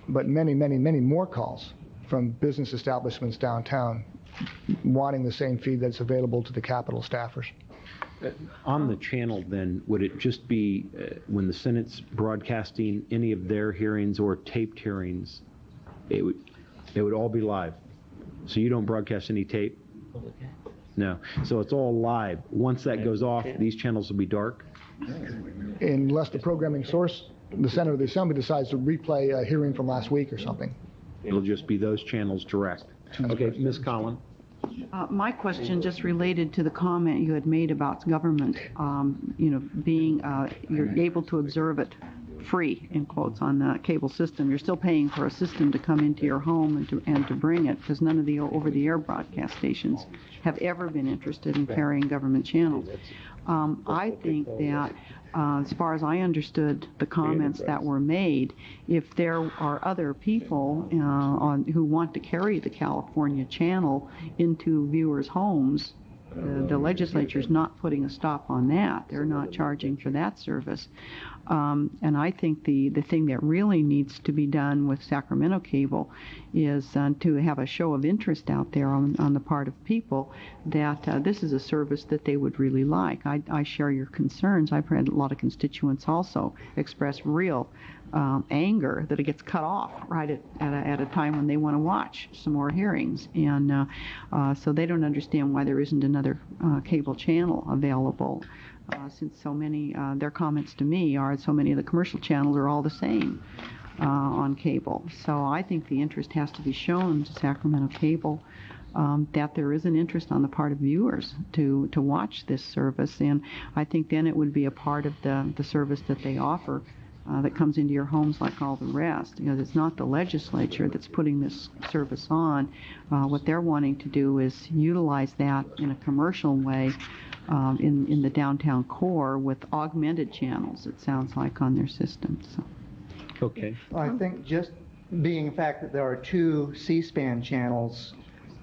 but many more calls from business establishments downtown wanting the same feed that's available to the Capitol staffers. On the channel, then, would it just be when the Senate's broadcasting any of their hearings or taped hearings, it would all be live? So you don't broadcast any tape? No. So it's all live. Once that goes off, these channels will be dark? Unless the programming source, the Senate or the Assembly, decides to replay a hearing from last week or something. It'll just be those channels direct. Okay, Ms. Collin. My question just related to the comment you had made about government, you know, being, you're able to observe it free, in quotes, on the cable system. You're still paying for a system to come into your home and to bring it, because none of the over-the-air broadcast stations have ever been interested in carrying government channels. I think that, as far as I understood the comments that were made, if there are other people who want to carry the California channel into viewers' homes, the legislature's not putting a stop on that. They're not charging for that service. And I think the thing that really needs to be done with Sacramento Cable is to have a show of interest out there on the part of people that this is a service that they would really like. I share your concerns. I've had a lot of constituents also express real anger that it gets cut off right at a time when they want to watch some more hearings. And so they don't understand why there isn't another cable channel available. Since so many, their comments to me are so many of the commercial channels are all the same on cable. So I think the interest has to be shown to Sacramento Cable that there is an interest on the part of viewers to watch this service, and I think then it would be a part of the service that they offer that comes into your homes like all the rest. You know, it's not the legislature that's putting this service on. What they're wanting to do is utilize that in a commercial way in the downtown core with augmented channels, it sounds like, on their system. So. Okay. I think just being the fact that there are two C-SPAN channels,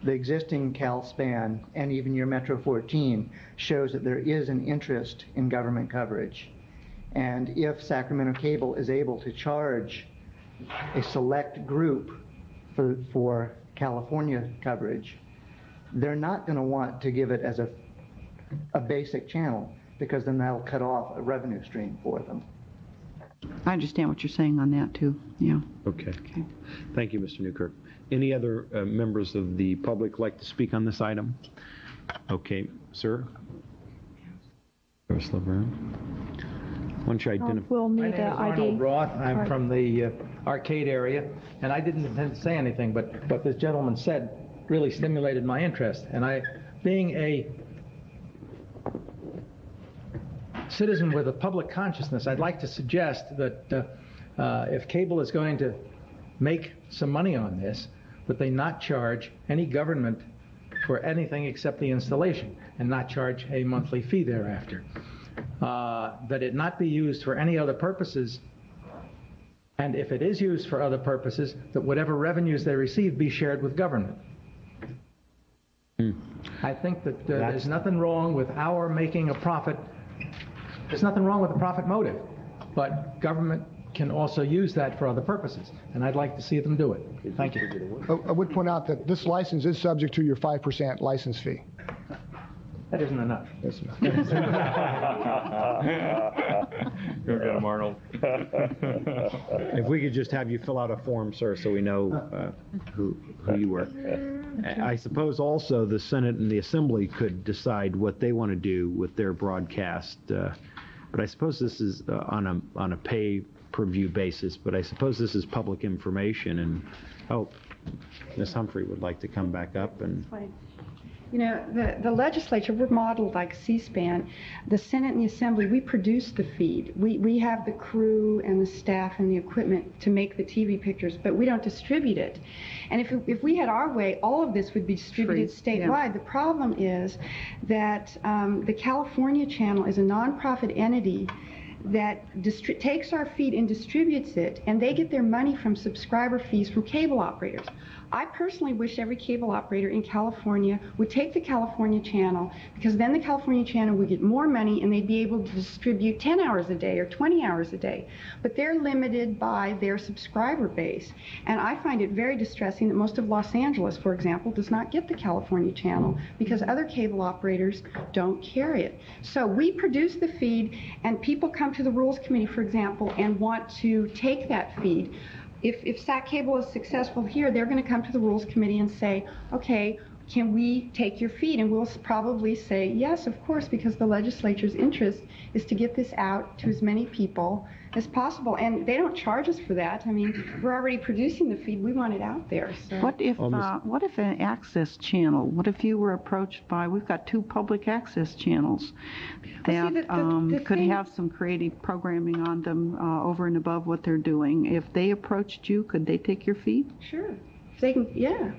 the existing CalSpan and even your Metro 14, shows that there is an interest in government coverage. And if Sacramento Cable is able to charge a select group for California coverage, they're not going to want to give it as a basic channel, because then that'll cut off a revenue stream for them. I understand what you're saying on that too. Yeah. Okay. Thank you, Mr. Newkirk. Any other members of the public like to speak on this item? Okay, sir. Why don't you identify? We'll My need name is an Arnold ID. Roth. I'm card. from the arcade area, and I didn't intend to say anything, but what this gentleman said really stimulated my interest. And I, being a citizen with a public consciousness, I'd like to suggest that if cable is going to make some money on this, that they not charge any government for anything except the installation, and not charge a monthly fee thereafter. That it not be used for any other purposes, and if it is used for other purposes, that whatever revenues they receive be shared with government. I think that there's nothing wrong with our making a profit. There's nothing wrong with a profit motive, but government can also use that for other purposes, and I'd like to see them do it. Thank you. I would point out that this license is subject to your 5% license fee. That isn't enough. Go get him, Arnold. If we could just have you fill out a form, sir, so we know who you were. I suppose also the Senate and the Assembly could decide what they want to do with their broadcast but I suppose this is on a pay-per-view basis, but I suppose this is public information, and, oh, Ms. Humphrey would like to come back up and... You know, the legislature, we're modeled like C-SPAN. The Senate and the Assembly, we produce the feed. We have the crew and the staff and the equipment to make the TV pictures, but we don't distribute it. And if we had our way, all of this would be distributed statewide. Yeah. The problem is that the California channel is a nonprofit entity that takes our feed and distributes it, and they get their money from subscriber fees from cable operators. I personally wish every cable operator in California would take the California channel, because then the California channel would get more money and they'd be able to distribute 10 hours a day or 20 hours a day. But they're limited by their subscriber base. And I find it very distressing that most of Los Angeles, for example, does not get the California channel because other cable operators don't carry it. So we produce the feed, and people come to the Rules Committee, for example, and want to take that feed. If SAC Cable is successful here, they're going to come to the Rules Committee and say, okay, can we take your feed? And we'll probably say, yes, of course, because the legislature's interest is to get this out to as many people as possible. And they don't charge us for that. I mean, we're already producing the feed. We want it out there. So. What if an access channel, what if you were approached by, we've got 2 public access channels that could have some creative programming on them over and above what they're doing. If they approached you, could they take your feed? Sure. They can, yeah.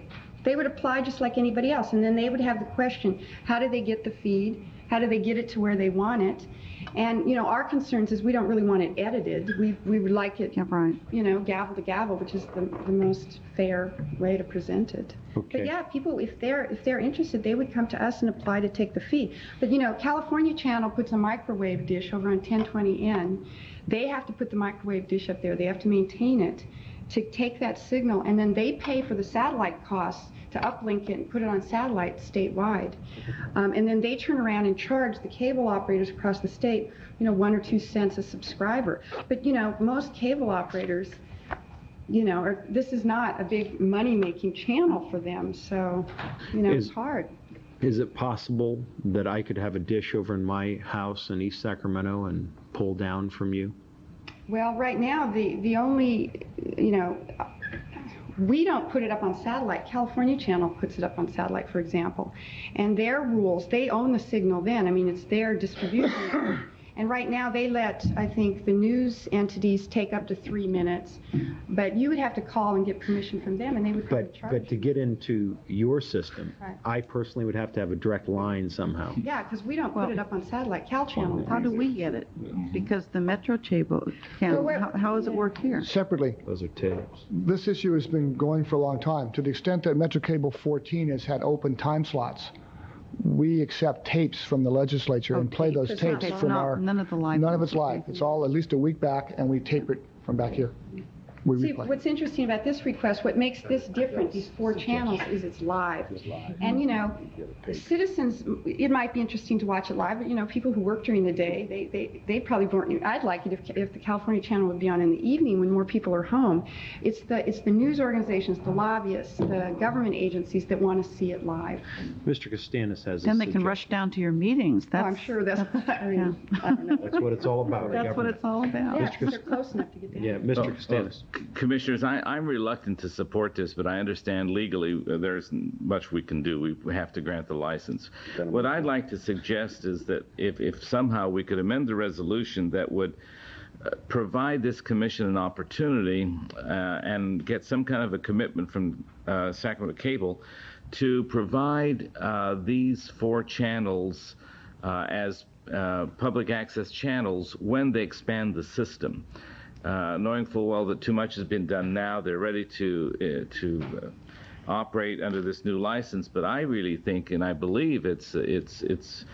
They would apply just like anybody else, and then they would have the question, how do they get the feed? How do they get it to where they want it? And, you know, our concerns is we don't really want it edited. We would like it, you know, gavel to gavel, which is the most fair way to present it. Okay. But yeah, people, if they're interested, they would come to us and apply to take the feed. But, you know, California Channel puts a microwave dish over on 1020N. They have to put the microwave dish up there. They have to maintain it to take that signal, and then they pay for the satellite costs to uplink it and put it on satellite statewide. And then they turn around and charge the cable operators across the state, you know, 1 or 2 cents a subscriber. But, you know, most cable operators, you know, this is not a big money-making channel for them, so, you know, it's hard. Is it possible that I could have a dish over in my house in East Sacramento and pull down from you? Well, right now, the only, you know, we don't put it up on satellite. California Channel puts it up on satellite, for example. And their rules, they own the signal then. I mean, it's their distribution. And right now they let, I think, the news entities take up to 3 minutes. But you would have to call and get permission from them, and they would probably charge. But to get into your system, right. I personally would have to have a direct line somehow. Yeah, because we don't put it up on satellite. Cal Channel. How do we get it? Because the Metro Cable can. How does it work here? Separately. Those are tapes. This issue has been going for a long time. To the extent that Metro Cable 14 has had open time slots, we accept tapes from the legislature and play those tapes from our... None of the live. None of it's live. It's all at least a week back, and we tape it from back here. See, what's interesting about this request, what makes this different, these 4 channels, is it's live. And, you know, citizens, it might be interesting to watch it live, but, you know, people who work during the day, they probably weren't. I'd like it if the California Channel would be on in the evening when more people are home. It's the news organizations, the lobbyists, the government agencies that want to see it live. Mr. Costanis has Then they can rush down to your meetings. That's, I'm sure that's I mean, I don't know. That's what it's all about. That's what it's all about. Yeah, they're close enough to get down. Yeah, Mr. Costanis. Commissioners, I'm reluctant to support this, but I understand legally there isn't much we can do. We have to grant the license. What I'd like to suggest is that if somehow we could amend the resolution that would provide this commission an opportunity and get some kind of a commitment from Sacramento Cable to provide these 4 channels as public access channels when they expand the system. Knowing full well that too much has been done now, they're ready to operate under this new license. But I really think, and I believe, it's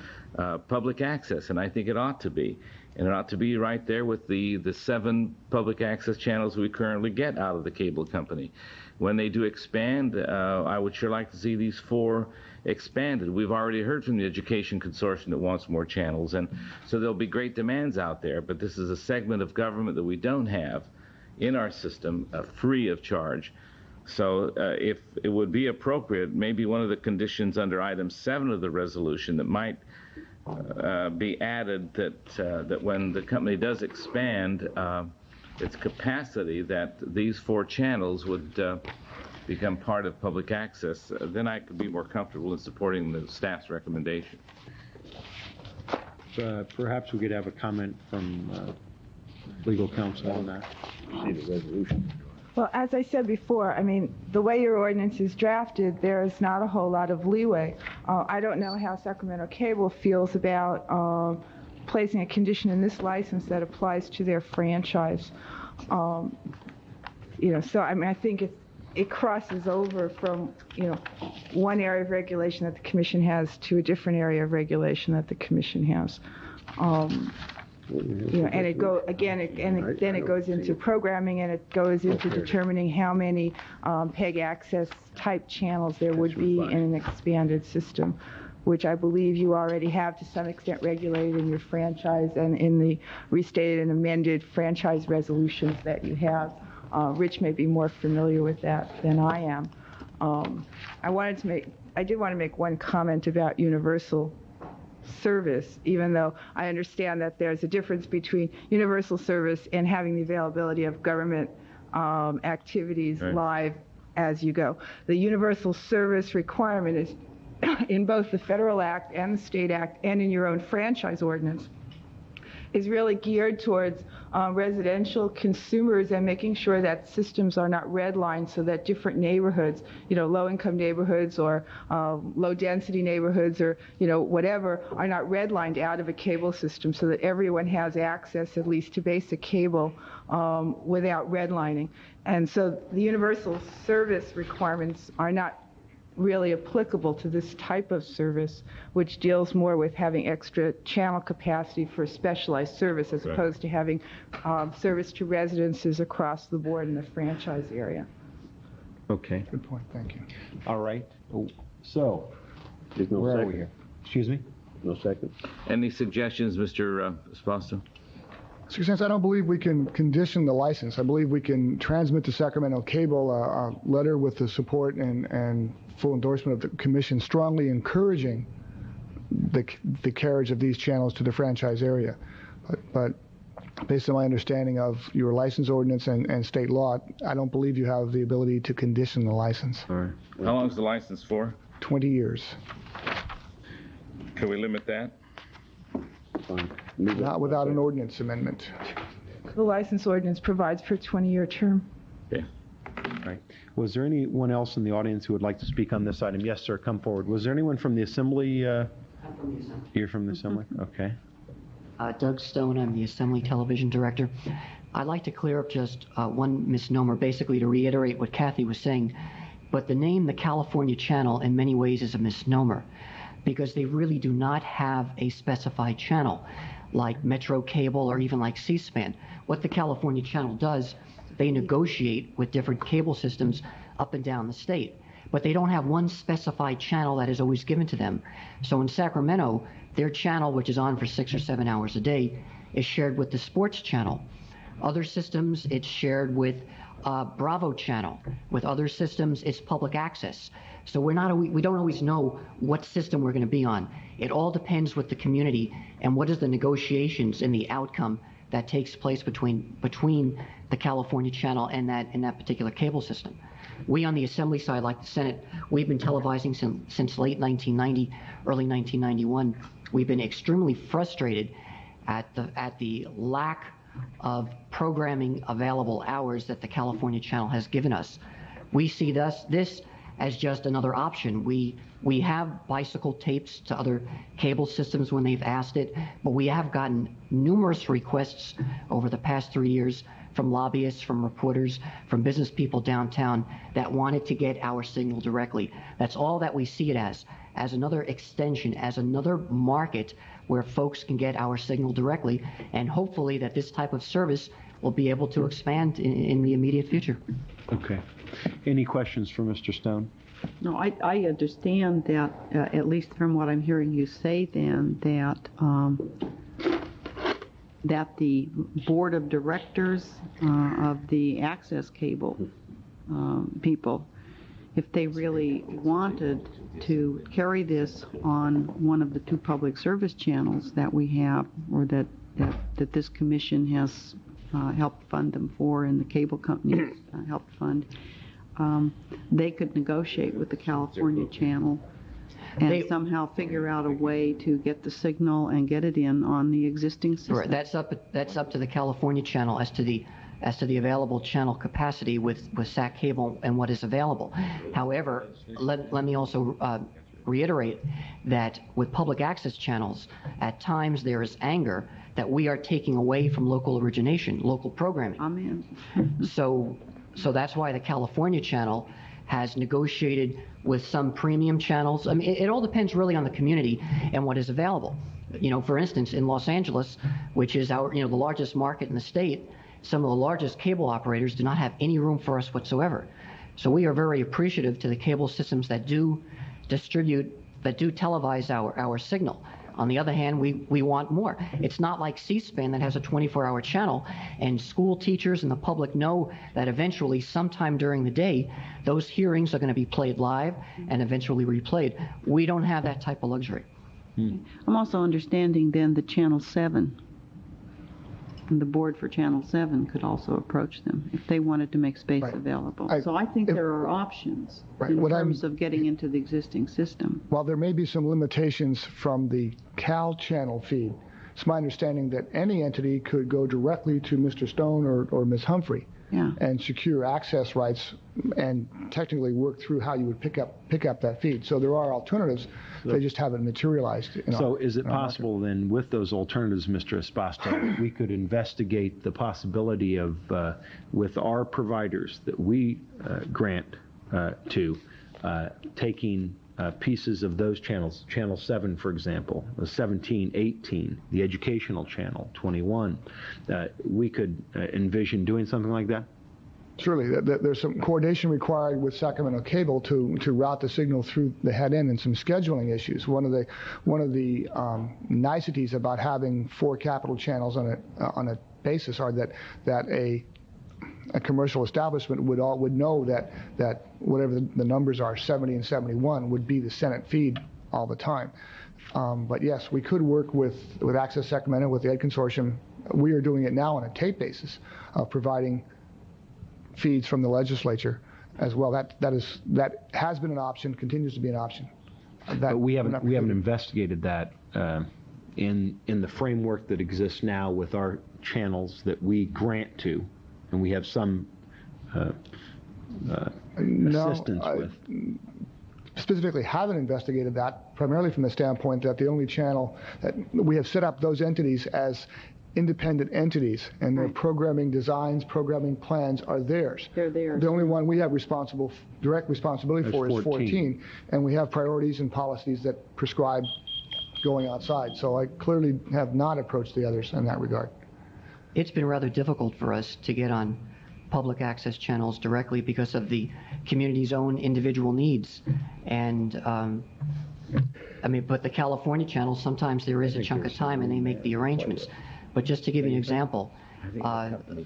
public access, and I think it ought to be, and it ought to be right there with the 7 public access channels we currently get out of the cable company. When they do expand, I would sure like to see these 4 expanded. We've already heard from the Education Consortium that wants more channels, and so there'll be great demands out there, but this is a segment of government that we don't have in our system free of charge. So if it would be appropriate, maybe one of the conditions under item 7 of the resolution that might be added that when the company does expand its capacity, that these 4 channels would become part of public access, then I could be more comfortable in supporting the staff's recommendation. Perhaps we could have a comment from legal counsel on that. See the resolution. Well, as I said before, I mean, the way your ordinance is drafted, there is not a whole lot of leeway. I don't know how Sacramento Cable feels about placing a condition in this license that applies to their franchise. So I mean, I think it crosses over from, one area of regulation that the commission has to a different area of regulation that the commission has. And it go again, then it goes into programming, and it goes into determining how many PEG access type channels there would be in an expanded system, which I believe you already have to some extent regulated in your franchise and in the restated and amended franchise resolutions that you have. Rich may be more familiar with that than I am. I did want to make one comment about universal service, even though I understand that there's a difference between universal service and having the availability of government activities live as you go. The universal service requirement is in both the Federal Act and the State Act and in your own franchise ordinance, is really geared towards residential consumers and making sure that systems are not redlined so that different neighborhoods, low-income neighborhoods or low-density neighborhoods or, whatever, are not redlined out of a cable system so that everyone has access at least to basic cable without redlining. And so the universal service requirements are not really applicable to this type of service, which deals more with having extra channel capacity for specialized service as opposed to having service to residences across the board in the franchise area. Okay. Good point. Thank you. All right. So, There's no where second. are we here? Excuse me? No second. Any suggestions, Mr. Esposito? Mr. Sands, I don't believe we can condition the license. I believe we can transmit to Sacramento Cable a letter with the support and full endorsement of the commission strongly encouraging the carriage of these channels to the franchise area. But based on my understanding of your license ordinance and state law, I don't believe you have the ability to condition the license. All right. How long is the license for? 20 years. Can we limit that? Fine. Not without an ordinance amendment. The license ordinance provides for a 20-year term. Okay. Right. Was there anyone else in the audience who would like to speak on this item? Yes, sir, come forward. Was there anyone from the Assembly? I'm from the Assembly. You're from the Assembly? Okay. Doug Stone, I'm the Assembly Television Director. I'd like to clear up just one misnomer, basically to reiterate what Kathy was saying. But the name, the California Channel, in many ways is a misnomer because they really do not have a specified channel like Metro Cable or even like C-SPAN. What the California Channel does, they negotiate with different cable systems up and down the state, but they don't have one specified channel that is always given to them. So in Sacramento, their channel, which is on for 6 or 7 hours a day, is shared with the sports channel. Other systems, it's shared with Bravo channel. With other systems, it's public access. So we don't always know what system we're going to be on. It all depends with the community and what is the negotiations and the outcome that takes place between the California Channel and that particular cable system. We on the Assembly side, like the Senate, we've been televising since late 1990, early 1991. We've been extremely frustrated at the lack of programming available hours that the California Channel has given us. We see this as just another option. We have bicycle tapes to other cable systems when they've asked it, but we have gotten numerous requests over the past 3 years from lobbyists, from reporters, from business people downtown that wanted to get our signal directly. That's all that we see it as another extension, as another market where folks can get our signal directly, and hopefully that this type of service will be able to expand in the immediate future. Okay. Any questions for Mr. Stone? No, I understand that, at least from what I'm hearing you say then, that the board of directors of the access cable people if they really wanted to carry this on one of the two public service channels that we have, or that this commission has helped fund them for, and the cable companies helped fund, they could negotiate with the California channel and somehow figure out a way to get the signal and get it in on the existing system. Right. That's up to the California channel as to the available channel capacity with SAC cable and what is available. However, let me also reiterate that with public access channels, at times there is anger that we are taking away from local origination, local programming. Amen. So that's why the California channel has negotiated with some premium channels. I mean, it all depends really on the community and what is available. You know, for instance, in Los Angeles, which is our, the largest market in the state, some of the largest cable operators do not have any room for us whatsoever. So we are very appreciative to the cable systems that do distribute, that do televise our signal. On the other hand, we want more. It's not like C-SPAN that has a 24-hour channel, and school teachers and the public know that eventually, sometime during the day, those hearings are going to be played live and eventually replayed. We don't have that type of luxury. I'm also understanding then that Channel 7, and the board for Channel 7 could also approach them if they wanted to make space available. So I think there are options in terms of getting into the existing system. While there may be some limitations from the Cal channel feed, it's my understanding that any entity could go directly to Mr. Stone or Ms. Humphrey and secure access rights and technically work through how you would pick up that feed. So there are alternatives. They just haven't materialized. So is it possible then, with those alternatives, Mr. Espasto, we could investigate the possibility of, with our providers that we grant to, taking pieces of those channels, Channel 7, for example, 17, 18, the educational channel, 21, we could envision doing something like that? Surely, there's some coordination required with Sacramento Cable to route the signal through the head end, and some scheduling issues. One of the niceties about having 4 capital channels on a basis are that a commercial establishment would know that whatever the numbers are, 70 and 71, would be the Senate feed all the time. But yes, we could work with Access Sacramento, with the Ed Consortium. We are doing it now on a tape basis, providing feeds from the legislature as well. That has been an option, continues to be an option. But we haven't investigated that in the framework that exists now with our channels that we grant to, and we have some assistance with. Specifically haven't investigated that, primarily from the standpoint that the only channel that we have set up those entities as independent entities, and their programming designs, programming plans are theirs. They're theirs. The only one we have direct responsibility for is 14, and we have priorities and policies that prescribe going outside. So I clearly have not approached the others in that regard. It's been rather difficult for us to get on public access channels directly because of the community's own individual needs. And but the California channels, sometimes there is a chunk of time and they make the arrangements. But just to give you an example,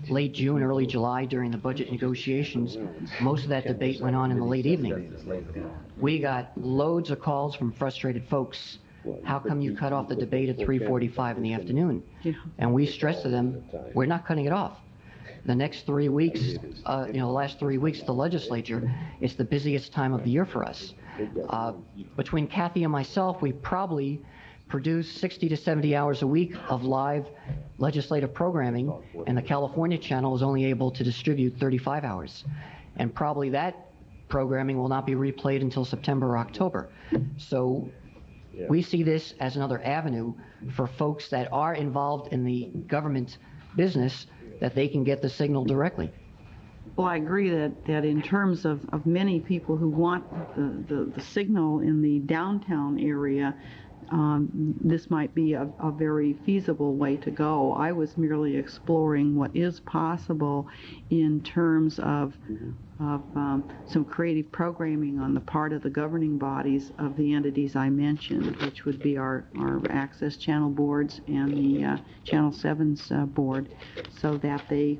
late June, early July, during the budget negotiations, most of that debate went on in the late evening. We got loads of calls from frustrated folks. How come you cut off the debate at 3:45 in the afternoon? And we stressed to them, we're not cutting it off. The next 3 weeks, the last 3 weeks of the legislature, it's the busiest time of the year for us. Between Kathy and myself, we probably produce 60 to 70 hours a week of live legislative programming, and the California channel is only able to distribute 35 hours. And probably that programming will not be replayed until September or October. So we see this as another avenue for folks that are involved in the government business, that they can get the signal directly. Well, I agree that in terms of many people who want the signal in the downtown area, this might be a very feasible way to go. I was merely exploring what is possible in terms of some creative programming on the part of the governing bodies of the entities I mentioned, which would be our access channel boards and the Channel 7's board, so that they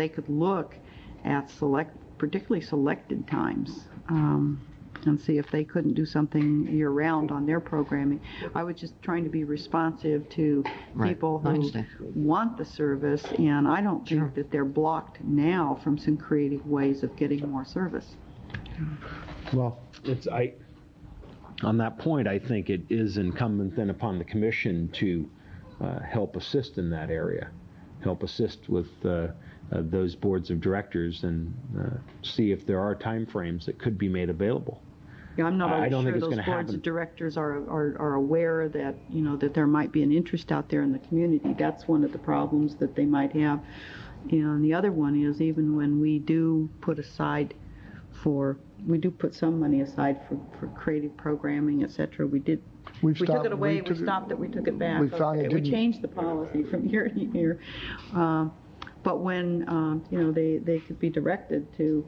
could look at particularly selected times and see if they couldn't do something year-round on their programming. I was just trying to be responsive to people who want the service, and I don't think that they're blocked now from some creative ways of getting more service. Well, on that point, I think it is incumbent then upon the commission to help assist in that area, help assist with those boards of directors and see if there are timeframes that could be made available. Yeah, I'm not I don't sure think it's those going to boards happen. of directors are aware that, that there might be an interest out there in the community. That's one of the problems that they might have. And the other one is, even when we do put some money aside for creative programming, et cetera, we took it away, we stopped it, we took it back. We changed the policy from year to year. But when, they could be directed to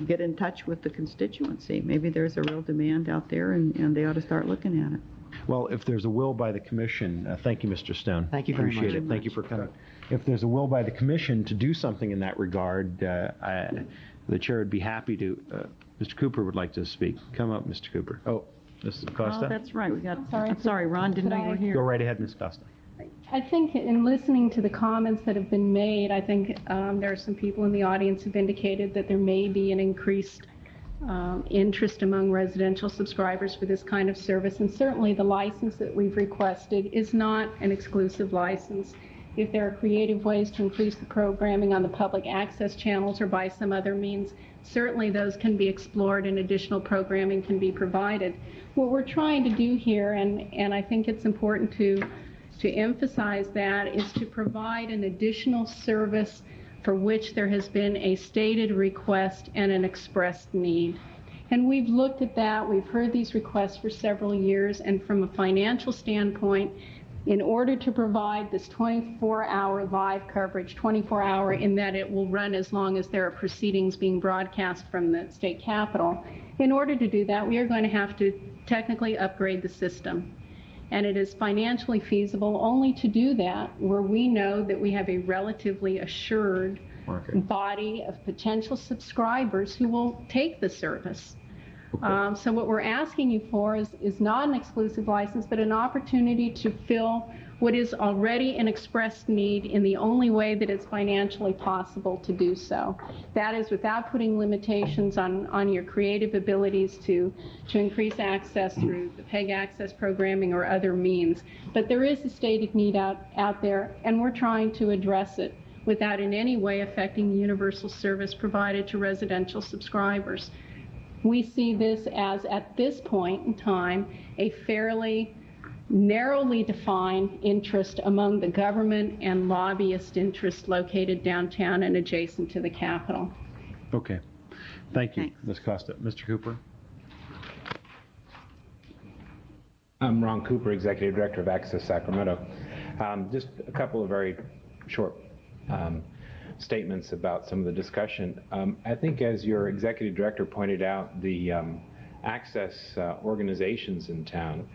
get in touch with the constituency. Maybe there's a real demand out there, and they ought to start looking at it. Well, if there's a will by the commission, thank you, Mr. Stone. Thank you very much. Appreciate it. Thank you for coming. If there's a will by the commission to do something in that regard, the chair would be happy to. Mr. Cooper would like to speak. Come up, Mr. Cooper. Oh, Mrs. Costa? Oh, that's right. I'm sorry, Ron, didn't know you were here. Go right ahead, Ms. Costa. I think in listening to the comments that have been made, I think there are some people in the audience who've indicated that there may be an increased interest among residential subscribers for this kind of service, and certainly the license that we've requested is not an exclusive license. If there are creative ways to increase the programming on the public access channels or by some other means, certainly those can be explored and additional programming can be provided. What we're trying to do here, and I think it's important to emphasize that, is to provide an additional service for which there has been a stated request and an expressed need. And we've looked at that, we've heard these requests for several years, and from a financial standpoint, in order to provide this 24-hour live coverage, 24-hour in that it will run as long as there are proceedings being broadcast from the state capitol, in order to do that, we are going to have to technically upgrade the system. And it is financially feasible only to do that where we know that we have a relatively assured body of potential subscribers who will take the service. So what we're asking you for is not an exclusive license, but an opportunity to fill what is already an expressed need in the only way that it's financially possible to do so. That is without putting limitations on your creative abilities to increase access through the PEG access programming or other means. But there is a stated need out there, and we're trying to address it without in any way affecting the universal service provided to residential subscribers. We see this as, at this point in time, a fairly narrowly defined interest among the government and lobbyist interests located downtown and adjacent to the Capitol. Okay. Thank you, Ms. Costa. Mr. Cooper? I'm Ron Cooper, Executive Director of Access Sacramento. Just a couple of very short statements about some of the discussion. I think, as your Executive Director pointed out, the access organizations in town,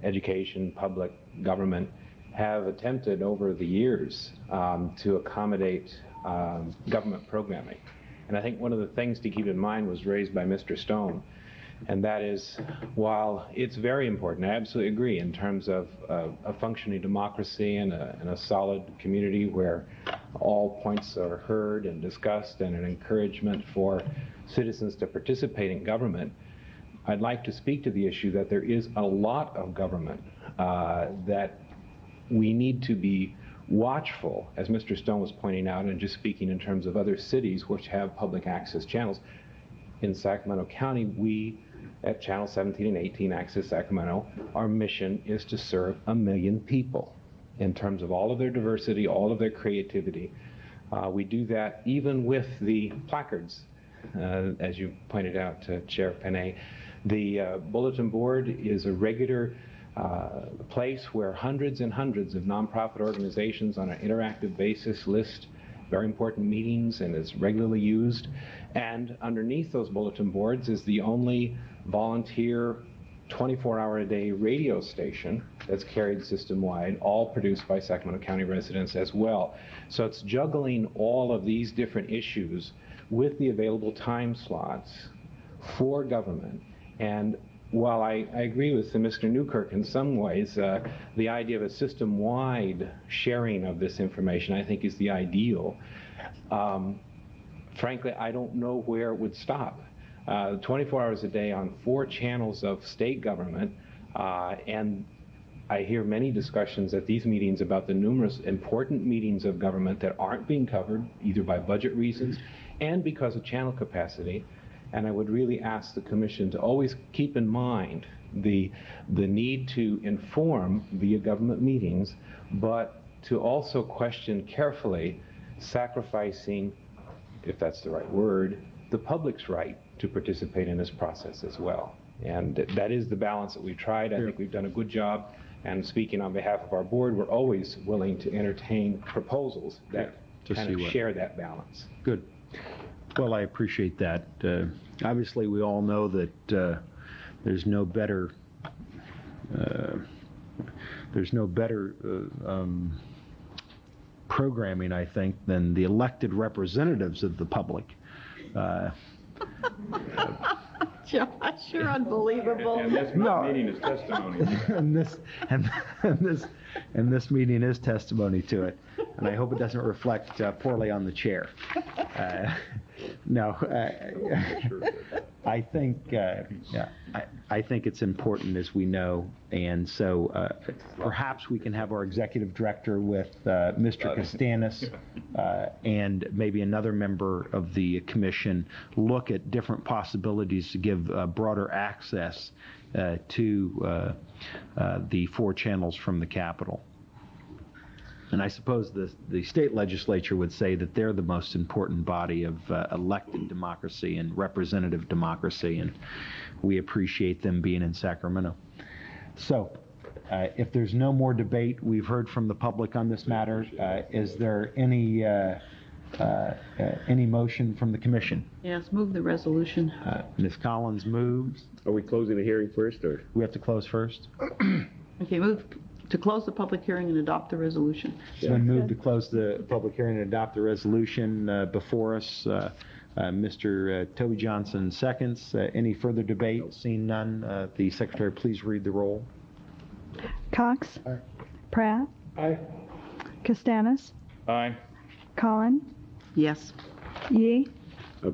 education, public, government, have attempted over the years to accommodate government programming. And I think one of the things to keep in mind was raised by Mr. Stone, and that is, while it's very important, I absolutely agree, in terms of a functioning democracy and a solid community where all points are heard and discussed and an encouragement for citizens to participate in government, I'd like to speak to the issue that there is a lot of government that we need to be watchful, as Mr. Stone was pointing out, and just speaking in terms of other cities which have public access channels. In Sacramento County, we at Channel 17 and 18 Access Sacramento, our mission is to serve 1 million people in terms of all of their diversity, all of their creativity. We do that even with the placards, as you pointed out, Chair Panay. The bulletin board is a regular place where hundreds and hundreds of nonprofit organizations on an interactive basis list very important meetings, and is regularly used. And underneath those bulletin boards is the only volunteer 24-hour-a-day radio station that's carried system-wide, all produced by Sacramento County residents as well. So it's juggling all of these different issues with the available time slots for government. And while I agree with Mr. Newkirk in some ways, the idea of a system-wide sharing of this information I think is the ideal. Frankly, I don't know where it would stop. 24 hours a day on 4 channels of state government, and I hear many discussions at these meetings about the numerous important meetings of government that aren't being covered, either by budget reasons and because of channel capacity. And I would really ask the Commission to always keep in mind the need to inform via government meetings, but to also question carefully sacrificing, if that's the right word, the public's right to participate in this process as well. And that is the balance that we've tried. I think we've done a good job. And speaking on behalf of our board, we're always willing to entertain proposals that kind of share that balance. Good. Well, I appreciate that. Obviously, we all know that there's no better programming, I think, than the elected representatives of the public. Josh, you're unbelievable. And this meeting is testimony. and this meeting is testimony to it, and I hope it doesn't reflect poorly on the chair. I think I think it's important, as we know, and so perhaps we can have our executive director with Mr. Castanis and maybe another member of the commission look at different possibilities to give broader access to the 4 channels from the Capitol. And I suppose the state legislature would say that they're the most important body of elected democracy and representative democracy, and we appreciate them being in Sacramento. So, if there's no more debate, we've heard from the public on this matter. Is there any motion from the commission? Yes, move the resolution. Ms. Collins moves. Are we closing the hearing first, or? We have to close first? Okay, move to close the public hearing and adopt the resolution. It's been moved to close the public hearing and adopt the resolution before us. Mr. Toby Johnson seconds. Any further debate? Seeing none, the secretary please read the roll. Cox. Aye. Pratt. Aye. Castanis. Aye. Collin. Yes. Yee.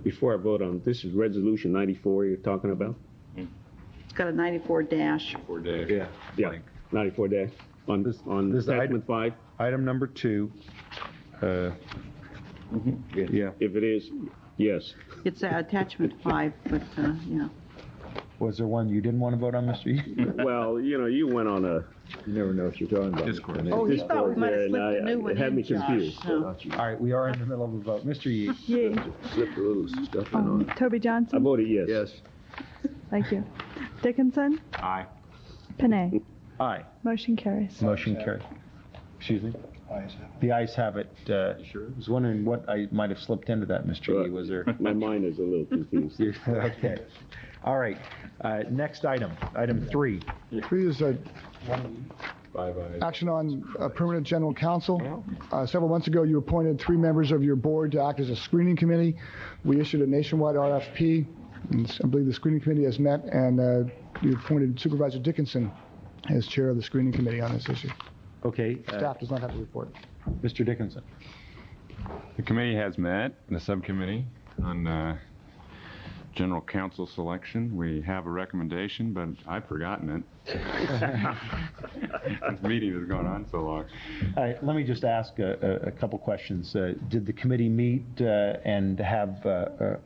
Before I vote on, this is resolution 94 you're talking about? It's got a 94 dash. 4 days. Yeah, 94 dash. On this attachment 5? Item number 2. Yeah. If it is, yes. It's attachment 5, but yeah. Was there one you didn't want to vote on, Mr. Yee? Well, you went on a... You never know what you're talking about. Discord. Oh, he thought we might have slipped a new one It had me in, Josh. confused. So. All right, we are in the middle of a vote. Mr. Yee. Yee. Slip a little stuff in on it. Toby I Johnson. voted yes. Yes. Thank you. Dickinson. Aye. Panay. Aye. Motion carries. Motion carried. Excuse me? The ayes have it. Sure. I was wondering what I might have slipped into that, Mr. Yee. Was there? My mind is a little confused. Okay. All right. Next item. Item 3. 3 is a 5 ayes. action on permanent general counsel. Several months ago, you appointed 3 members of your board to act as a screening committee. We issued a nationwide RFP. And I believe the screening committee has met, and you appointed Supervisor Dickinson as chair of the screening committee on this issue. Okay. Staff does not have to report. Mr. Dickinson. The committee has met, the subcommittee, on general counsel selection. We have a recommendation, but I've forgotten it. This meeting has gone on so long. All right, let me just ask a couple questions. Did the committee meet and have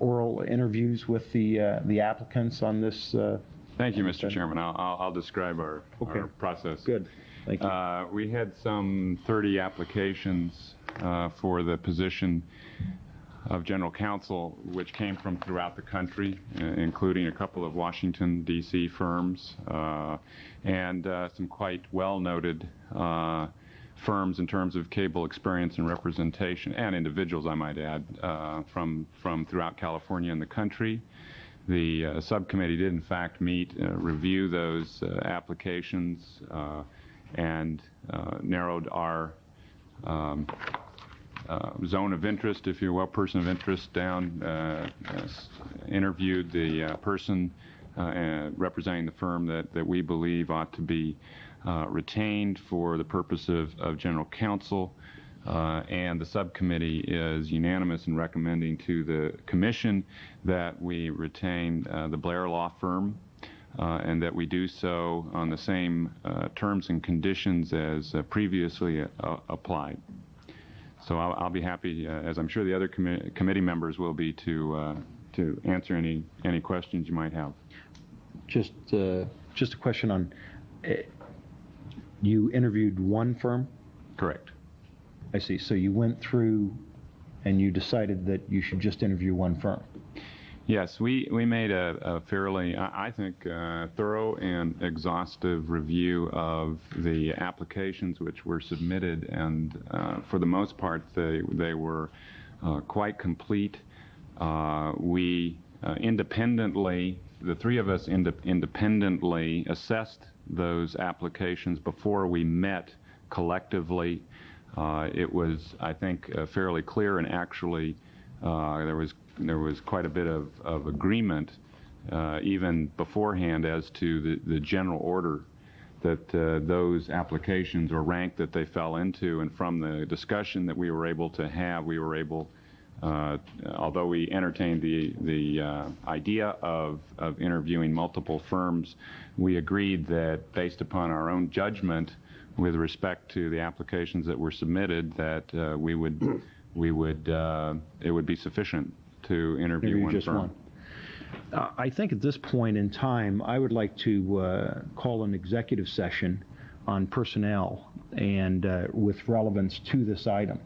oral interviews with the applicants on this? Thank you, Mr. Chairman. I'll describe our process. Good. Thank you. We had some 30 applications for the position of general counsel, which came from throughout the country, including a couple of Washington, D.C. firms and some quite well-noted firms in terms of cable experience and representation, and individuals, I might add, from throughout California and the country. The subcommittee did, in fact, meet, review those applications, and narrowed our zone of interest, if you will, person of interest down, interviewed the person representing the firm that we believe ought to be retained for the purpose of general counsel. And the subcommittee is unanimous in recommending to the commission that we retain the Blair Law Firm, and that we do so on the same terms and conditions as previously applied. So I'll be happy, as I'm sure the other committee members will be, to answer any questions you might have. Just a question on, you interviewed one firm? Correct. I see. So you went through and you decided that you should just interview one firm? Yes, we made a fairly, I think, thorough and exhaustive review of the applications which were submitted, and for the most part they were quite complete. We independently, the three of us independently assessed those applications before we met collectively. It was, I think, fairly clear, and actually there was quite a bit of agreement even beforehand as to the general order that those applications or rank that they fell into. And from the discussion that we were able to have, we were able, although we entertained the idea of interviewing multiple firms, we agreed that based upon our own judgment with respect to the applications that were submitted, that it would be sufficient to interview one just firm. One. I think at this point in time, I would like to call an executive session on personnel and with relevance to this item,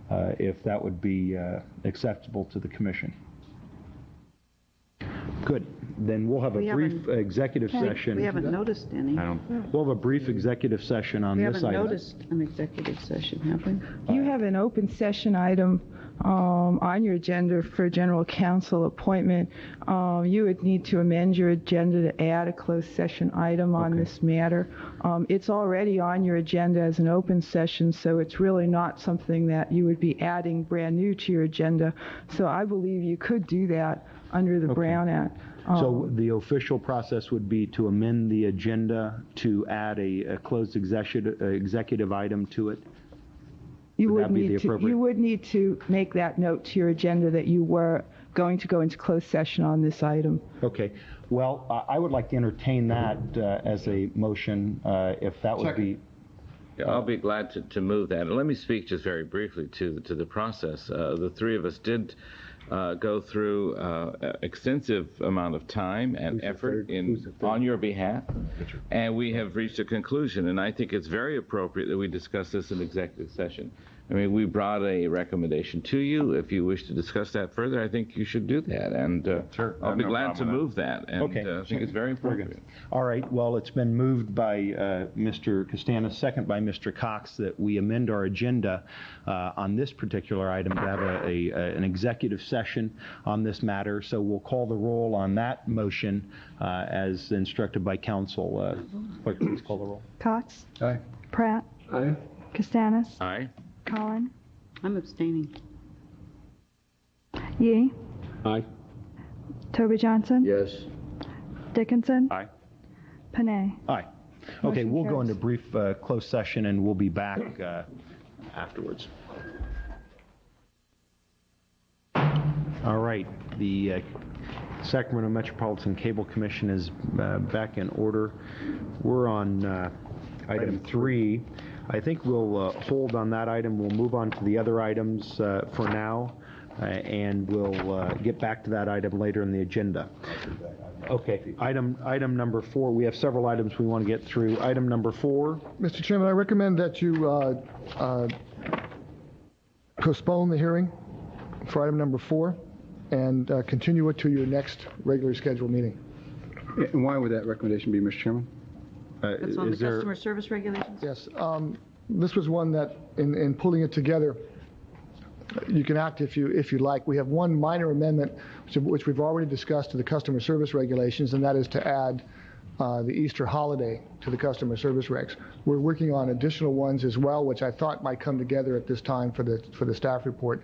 if that would be acceptable to the commission. Good. Then we'll have a brief executive session. We haven't noticed any. We'll have a brief executive session on this item. We haven't noticed an executive session, have we? You have an open session item on your agenda for general counsel appointment. You would need to amend your agenda to add a closed session item on this matter. It's already on your agenda as an open session, so it's really not something that you would be adding brand new to your agenda. So I believe you could do that under the Brown Act. So the official process would be to amend the agenda to add a closed executive item to it? You would need to make that note to your agenda that you were going to go into closed session on this item. Okay. Well, I would like to entertain that as a motion, if that would be... I'll be glad to move that. And let me speak just very briefly to the process. The three of us did go through extensive amount of time and effort on your behalf, and we have reached a conclusion, and I think it's very appropriate that we discuss this in executive session. I mean, we brought a recommendation to you. If you wish to discuss that further, I think you should do that, and I'll be glad to move that, and I think it's very appropriate. All right. Well, it's been moved by Mr. Castanis, second by Mr. Cox, that we amend our agenda on this particular item to have an executive session on this matter. So we'll call the roll on that motion as instructed by counsel. Clerk, please call the roll. Cox? Aye. Pratt? Aye. Castanis? Aye. Collin? I'm abstaining. Yee? Aye. Toby Johnson? Yes. Dickinson? Aye. Panay? Aye. Okay, Motion we'll go carries. into brief closed session, and we'll be back afterwards. All right. The Sacramento Metropolitan Cable Commission is back in order. We're on item 3. I think we'll hold on that item. We'll move on to the other items for now, and we'll get back to that item later in the agenda. Okay, item number 4. We have several items we want to get through. Item number 4. Mr. Chairman, I recommend that you postpone the hearing for item number 4 and continue it to your next regularly scheduled meeting. And why would that recommendation be, Mr. Chairman? That's on the customer service regulations? Yes. This was one that, in pulling it together, you can act if you like. We have one minor amendment, which we've already discussed, to the customer service regulations, and that is to add the Easter holiday to the customer service regs. We're working on additional ones as well, which I thought might come together at this time for the staff report.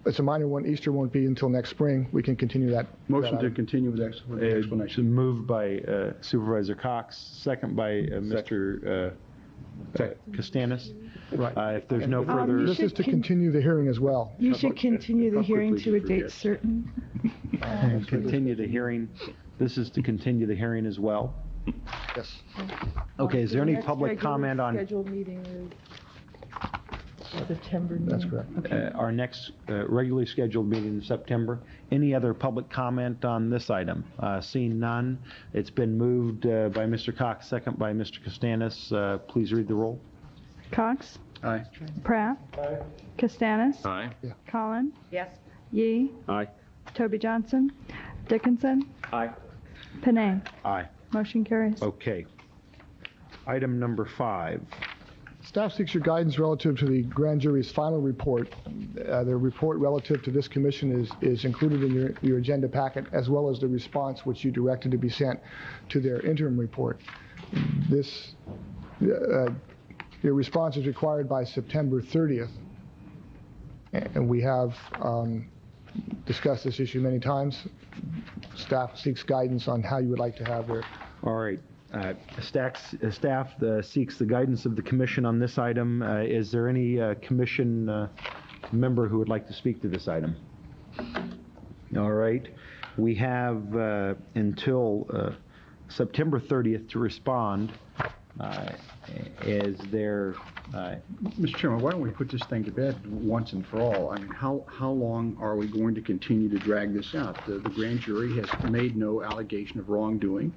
It's a minor one. Easter won't be until next spring. We can continue that. Motion to continue with the explanation. Moved by Supervisor Cox, second by Mr. Costanis. Right. If there's no further... This is to continue the hearing as well. You should continue the hearing to a date certain. Continue the hearing. This is to continue the hearing as well. Yes. Okay, is there any public comment on... Scheduled meeting is September. That's correct. Okay. Our next regularly scheduled meeting in September. Any other public comment on this item? Seeing none, it's been moved by Mr. Cox, second by Mr. Costanis. Please read the roll. Cox? Aye. Pratt? Aye. Costanis? Aye. Collin? Yes. Yee? Aye. Toby Johnson? Dickinson? Aye. Panay? Aye. Motion carries. Okay. Item number 5. Staff seeks your guidance relative to the grand jury's final report. The report relative to this commission is included in your agenda packet, as well as the response which you directed to be sent to their interim report. Your response is required by September 30th, and we have discussed this issue many times. Staff seeks guidance on how you would like to have their... All right. Staff seeks the guidance of the commission on this item. Is there any commission member who would like to speak to this item? All right. We have until September 30th to respond. Is there... Mr. Chairman, why don't we put this thing to bed once and for all? I mean, how long are we going to continue to drag this out? The grand jury has made no allegation of wrongdoing.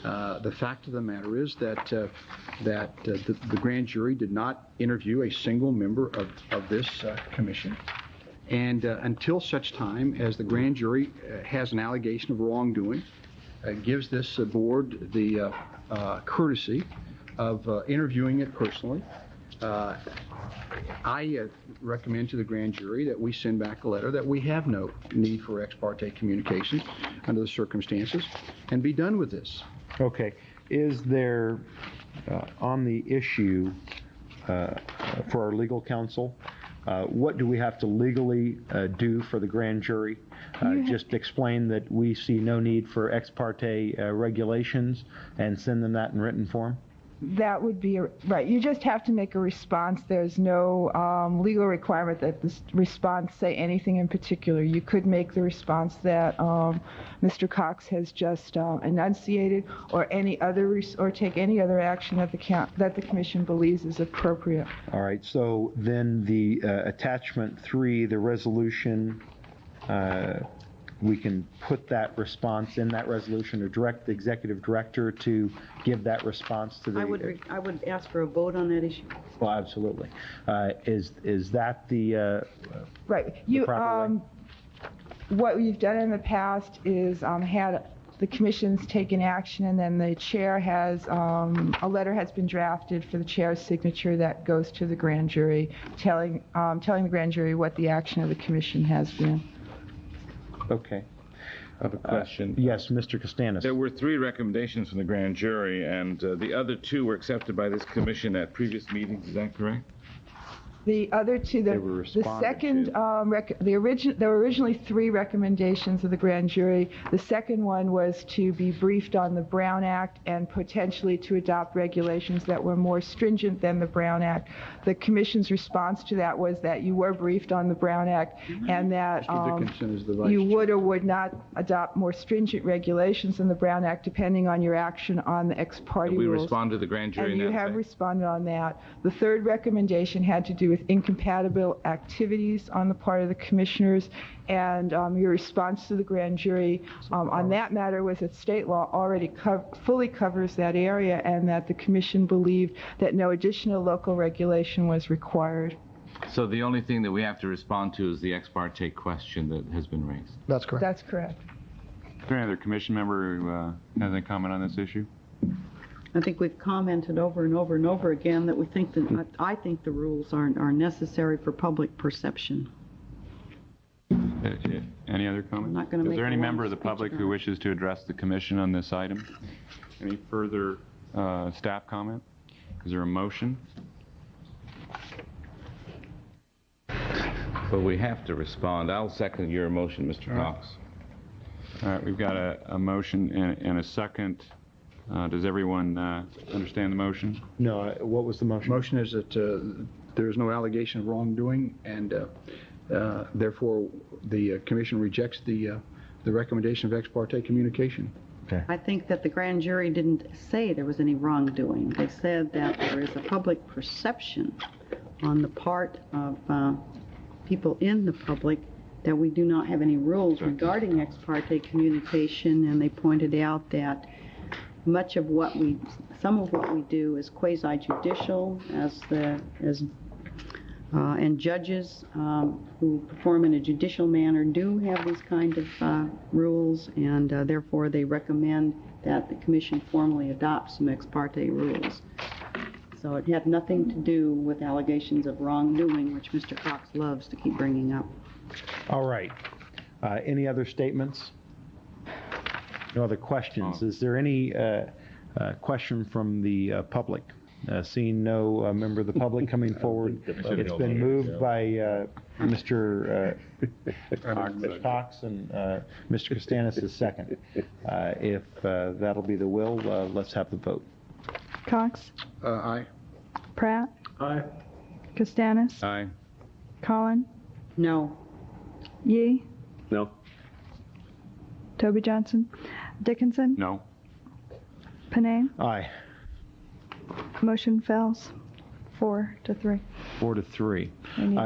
The fact of the matter is that the grand jury did not interview a single member of this commission. And until such time as the grand jury has an allegation of wrongdoing, gives this board the courtesy of interviewing it personally, I recommend to the grand jury that we send back a letter that we have no need for ex parte communications under the circumstances and be done with this. Okay. Is there, on the issue for our legal counsel, what do we have to legally do for the grand jury? Just explain that we see no need for ex parte regulations and send them that in written form? That would be, right. You just have to make a response. There's no legal requirement that this response say anything in particular. You could make the response that Mr. Cox has just enunciated, or any other, or take any other action that the commission believes is appropriate. All right. So then the attachment 3, the resolution, we can put that response in that resolution or direct the executive director to give that response to the... I would ask for a vote on that issue. Well, absolutely. Is that the right? The proper way? What we've done in the past is had the commission's taken action, and then the chair has a letter has been drafted for the chair's signature that goes to the grand jury, telling the grand jury what the action of the commission has been. Okay. I have a question. Yes, Mr. Costanis. There were 3 recommendations from the grand jury, and the other 2 were accepted by this commission at previous meetings. Is that correct? The other 2, there were originally 3 recommendations of the grand jury. The second one was to be briefed on the Brown Act and potentially to adopt regulations that were more stringent than the Brown Act. The commission's response to that was that you were briefed on the Brown Act and that you would or would not adopt more stringent regulations than the Brown Act depending on your action on the ex parte rules. We respond to the grand jury and you have responded on that. The third recommendation had to do with incompatible activities on the part of the commissioners, and your response to the grand jury on that matter was that state law already fully covers that area and that the commission believed that no additional local regulation was required. So the only thing that we have to respond to is the ex parte question that has been raised? That's correct. That's correct. Is there any other commission member who has any comment on this issue? I think we've commented over and over and over again that we think that I think the rules are necessary for public perception. Any other comments? not gonna Is make there a any long member of the speech public about who it. wishes to address the commission on this item? Any further staff comment? Is there a motion? But we have to respond. I'll second your motion, Mr. Cox. All right, we've got a motion and a second. Does everyone understand the motion? No, what was the motion? Motion is that there is no allegation of wrongdoing, and therefore the commission rejects the recommendation of ex parte communication. I think that the grand jury didn't say there was any wrongdoing. They said that there is a public perception on the part of people in the public that we do not have any rules regarding ex parte communication, and they pointed out that some of what we do is quasi-judicial, and judges who perform in a judicial manner do have these kind of rules, and therefore they recommend that the commission formally adopt some ex parte rules. So it had nothing to do with allegations of wrongdoing, which Mr. Cox loves to keep bringing up. All right. Any other statements? No other questions? Is there any question from the public? Seeing no member of the public coming forward, it's been moved by Mr. Cox and Mr. Costanis is second. If that'll be the will, let's have the vote. Cox? Aye. Pratt? Aye. Costanis? Aye. Collin? No. Yee? No. Toby Johnson? Dickinson? No. Panay? Aye. Motion fails 4-3. 4-3.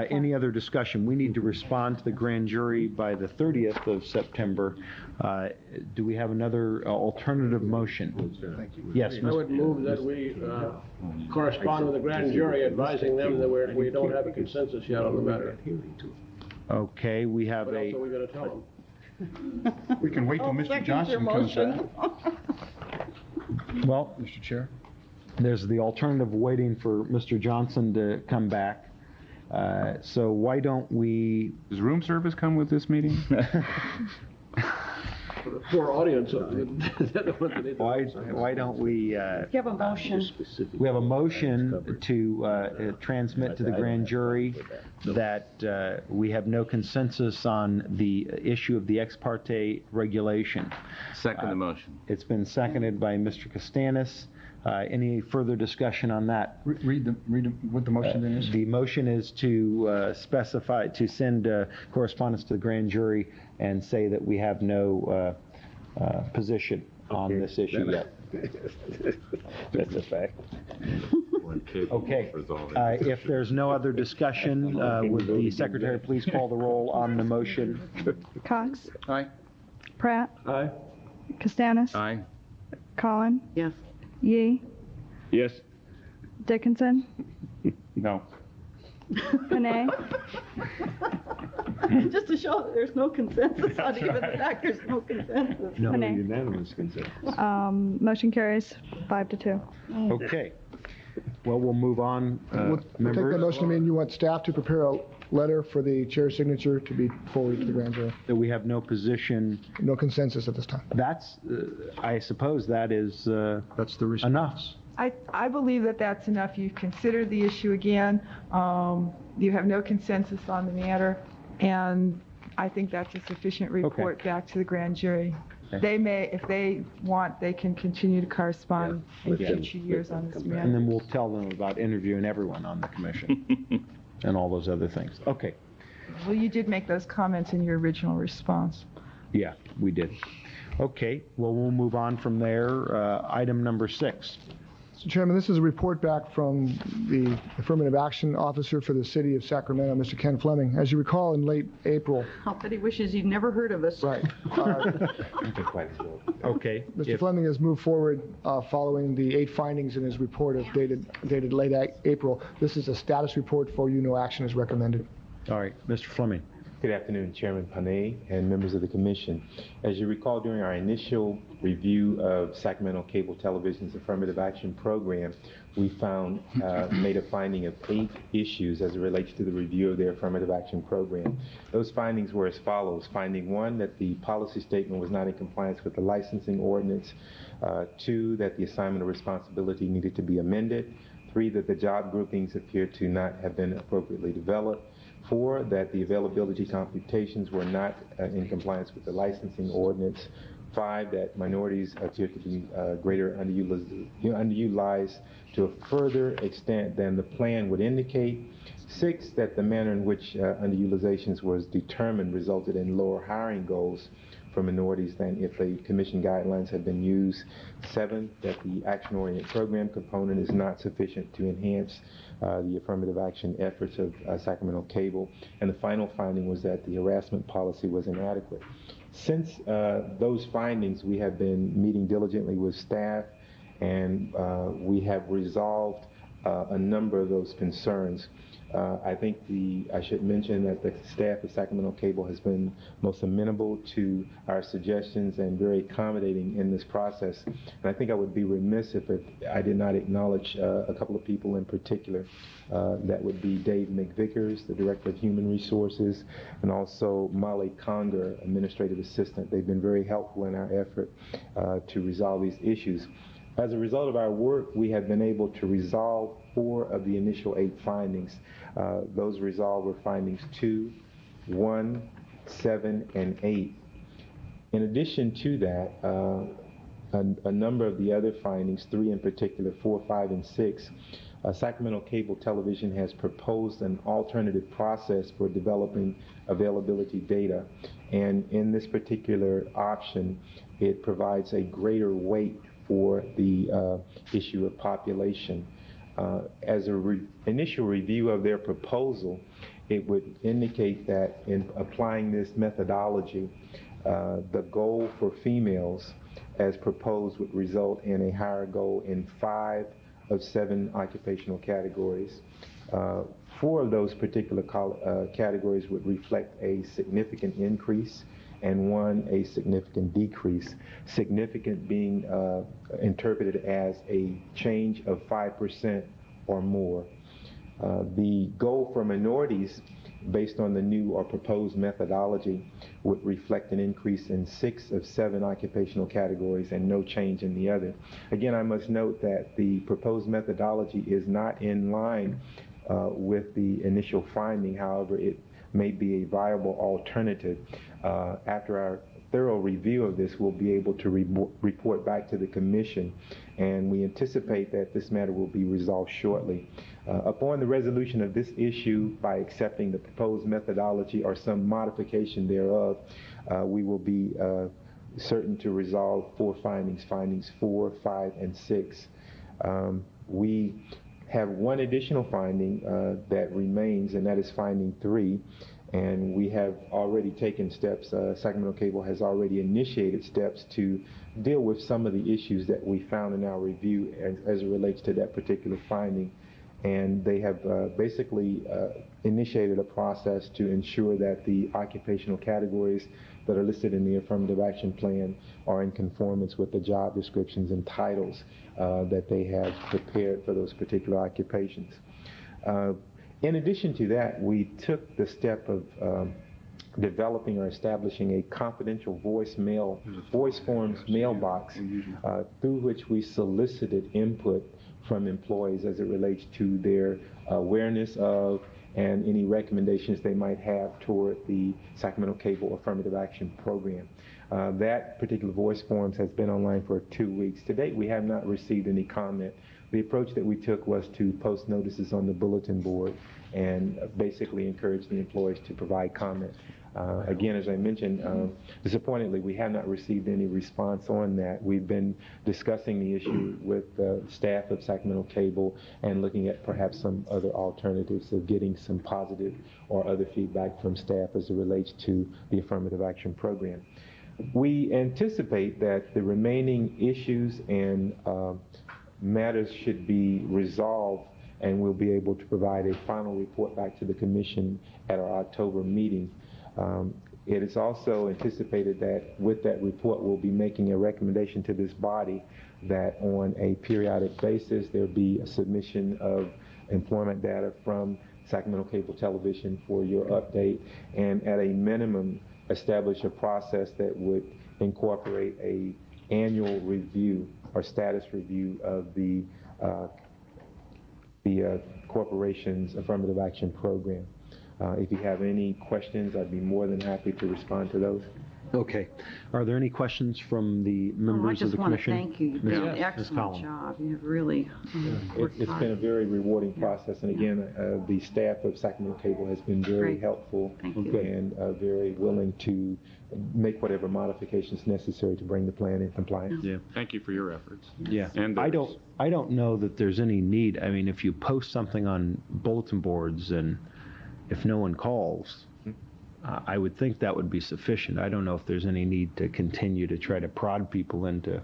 Any other discussion? We need to respond to the grand jury by the 30th of September. Do we have another alternative motion? Yes, I would move that we correspond with the grand jury, advising them that we don't have a consensus yet on the matter. Okay, we have What else a... are we going to tell them? We can wait till Mr. Johnson comes back. Well, Mr. Chair. There's the alternative waiting for Mr. Johnson to come back. So why don't we... Does room service come with this meeting? For the poor audience. Why don't we... You have a motion. We have a motion to transmit to the grand jury that we have no consensus on the issue of the ex parte regulation. Second the motion. It's been seconded by Mr. Costanis. Any further discussion on that? Read what the motion then is. The motion is to send correspondence to the grand jury and say that we have no position on this issue yet. That's a fact. Okay. If there's no other discussion, would the secretary please call the roll on the motion? Cox? Aye. Pratt? Aye. Costanis? Aye. Collin? Yes. Yee? Yes. Dickinson? No. Panay? Just to show that there's no consensus on even the fact there's no consensus. No Panay. unanimous consensus. Motion carries 5-2. Okay. Well, we'll move on. We'll take that Members, motion to mean you want staff to prepare a letter for the chair's signature to be forwarded to the grand jury. that we have no position. No consensus at this time. That's, I suppose that is That's the response. enough. I believe that that's enough. You've considered the issue again. You have no consensus on the matter, and I think that's a sufficient report back to the grand jury. Okay. They may, if they want, they can continue to correspond in Yeah. future years on this And matter. then we'll tell them about interviewing everyone on the commission and all those other things. Okay. Well, you did make those comments in your original response. Yeah, we did. Okay. Well, we'll move on from there. Item number 6. Mr. Chairman, this is a report back from the Affirmative Action Officer for the City of Sacramento, Mr. Ken Fleming. As you recall, in late April. I'll bet he wishes he'd never heard of us. Right. Okay. Mr. Fleming has moved forward following the 8 findings in his report dated late April. This is a status report for you. No action is recommended. All right. Mr. Fleming. Good afternoon, Chairman Panay and members of the Commission. As you recall, during our initial review of Sacramento Cable Television's Affirmative Action Program, we made a finding of 8 issues as it relates to the review of their Affirmative Action Program. Those findings were as follows. Finding 1, that the policy statement was not in compliance with the licensing ordinance. 2, that the assignment of responsibility needed to be amended. 3, that the job groupings appear to not have been appropriately developed. 4, that the availability computations were not in compliance with the licensing ordinance. 5, that minorities appear to be greater underutilized to a further extent than the plan would indicate. 6, that the manner in which underutilizations was determined resulted in lower hiring goals for minorities than if the Commission guidelines had been used. 7, that the action-oriented program component is not sufficient to enhance the affirmative action efforts of Sacramento Cable. And the final finding was that the harassment policy was inadequate. Since those findings, we have been meeting diligently with staff, and we have resolved a number of those concerns. I think I should mention that the staff of Sacramento Cable has been most amenable to our suggestions and very accommodating in this process. And I think I would be remiss if I did not acknowledge a couple of people in particular. That would be Dave McVickers, the Director of Human Resources, and also Molly Conger, Administrative Assistant. They've been very helpful in our effort to resolve these issues. As a result of our work, we have been able to resolve 4 of the initial 8 findings. Those resolved were findings 2, 1, 7, and 8. In addition to that, a number of the other findings, 3 in particular, 4, 5, and 6, Sacramento Cable Television has proposed an alternative process for developing availability data. And in this particular option, it provides a greater weight for the issue of population. As an initial review of their proposal, it would indicate that in applying this methodology, the goal for females as proposed would result in a higher goal in 5 of 7 occupational categories. 4 of those particular categories would reflect a significant increase, and 1 a significant decrease. Significant being interpreted as a change of 5% or more. The goal for minorities, based on the new or proposed methodology, would reflect an increase in 6 of 7 occupational categories and no change in the other. Again, I must note that the proposed methodology is not in line with the initial finding. However, it may be a viable alternative. After our thorough review of this, we'll be able to report back to the Commission, and we anticipate that this matter will be resolved shortly. Upon the resolution of this issue by accepting the proposed methodology or some modification thereof, we will be certain to resolve 4 findings, findings 4, 5, and 6. We have 1 additional finding that remains, and that is finding 3. And we have already taken steps, Sacramento Cable has already initiated steps to deal with some of the issues that we found in our review as it relates to that particular finding. And they have basically initiated a process to ensure that the occupational categories that are listed in the affirmative action plan are in conformance with the job descriptions and titles that they have prepared for those particular occupations. In addition to that, we took the step of developing or establishing a confidential voice forms mailbox through which we solicited input from employees as it relates to their awareness of and any recommendations they might have toward the Sacramento Cable Affirmative Action Program. That particular voice forms has been online for 2 weeks. To date, we have not received any comment. The approach that we took was to post notices on the bulletin board and basically encourage the employees to provide comment. Again, as I mentioned, disappointingly, we have not received any response on that. We've been discussing the issue with the staff of Sacramento Cable and looking at perhaps some other alternatives of getting some positive or other feedback from staff as it relates to the affirmative action program. We anticipate that the remaining issues and matters should be resolved, and we'll be able to provide a final report back to the Commission at our October meeting. It is also anticipated that with that report, we'll be making a recommendation to this body that on a periodic basis, there be a submission of employment data from Sacramento Cable Television for your update, and at a minimum, establish a process that would incorporate a annual review or status review of the corporation's affirmative action program. If you have any questions, I'd be more than happy to respond to those. Okay. Are there any questions from the members of the commission? I just want to thank you. You've done an excellent job. You've really worked It's hard. been a very rewarding process, and again, the staff of Sacramento Cable has been very helpful and very willing to make whatever modifications necessary to bring the plan in compliance. Yeah. Thank you for your efforts. Yeah. And I don't know that there's any need. I mean, if you post something on bulletin boards and if no one calls, I would think that would be sufficient. I don't know if there's any need to continue to try to prod people into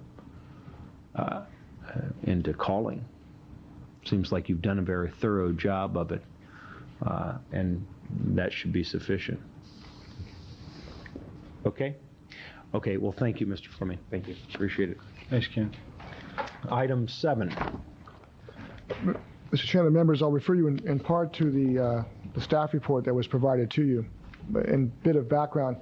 calling. Seems like you've done a very thorough job of it, and that should be sufficient. Okay? Okay, well, thank you, Mr. Fleming. Thank you. Appreciate it. Thanks, Ken. Item 7. Mr. Chairman, members, I'll refer you in part to the staff report that was provided to you. In a bit of background,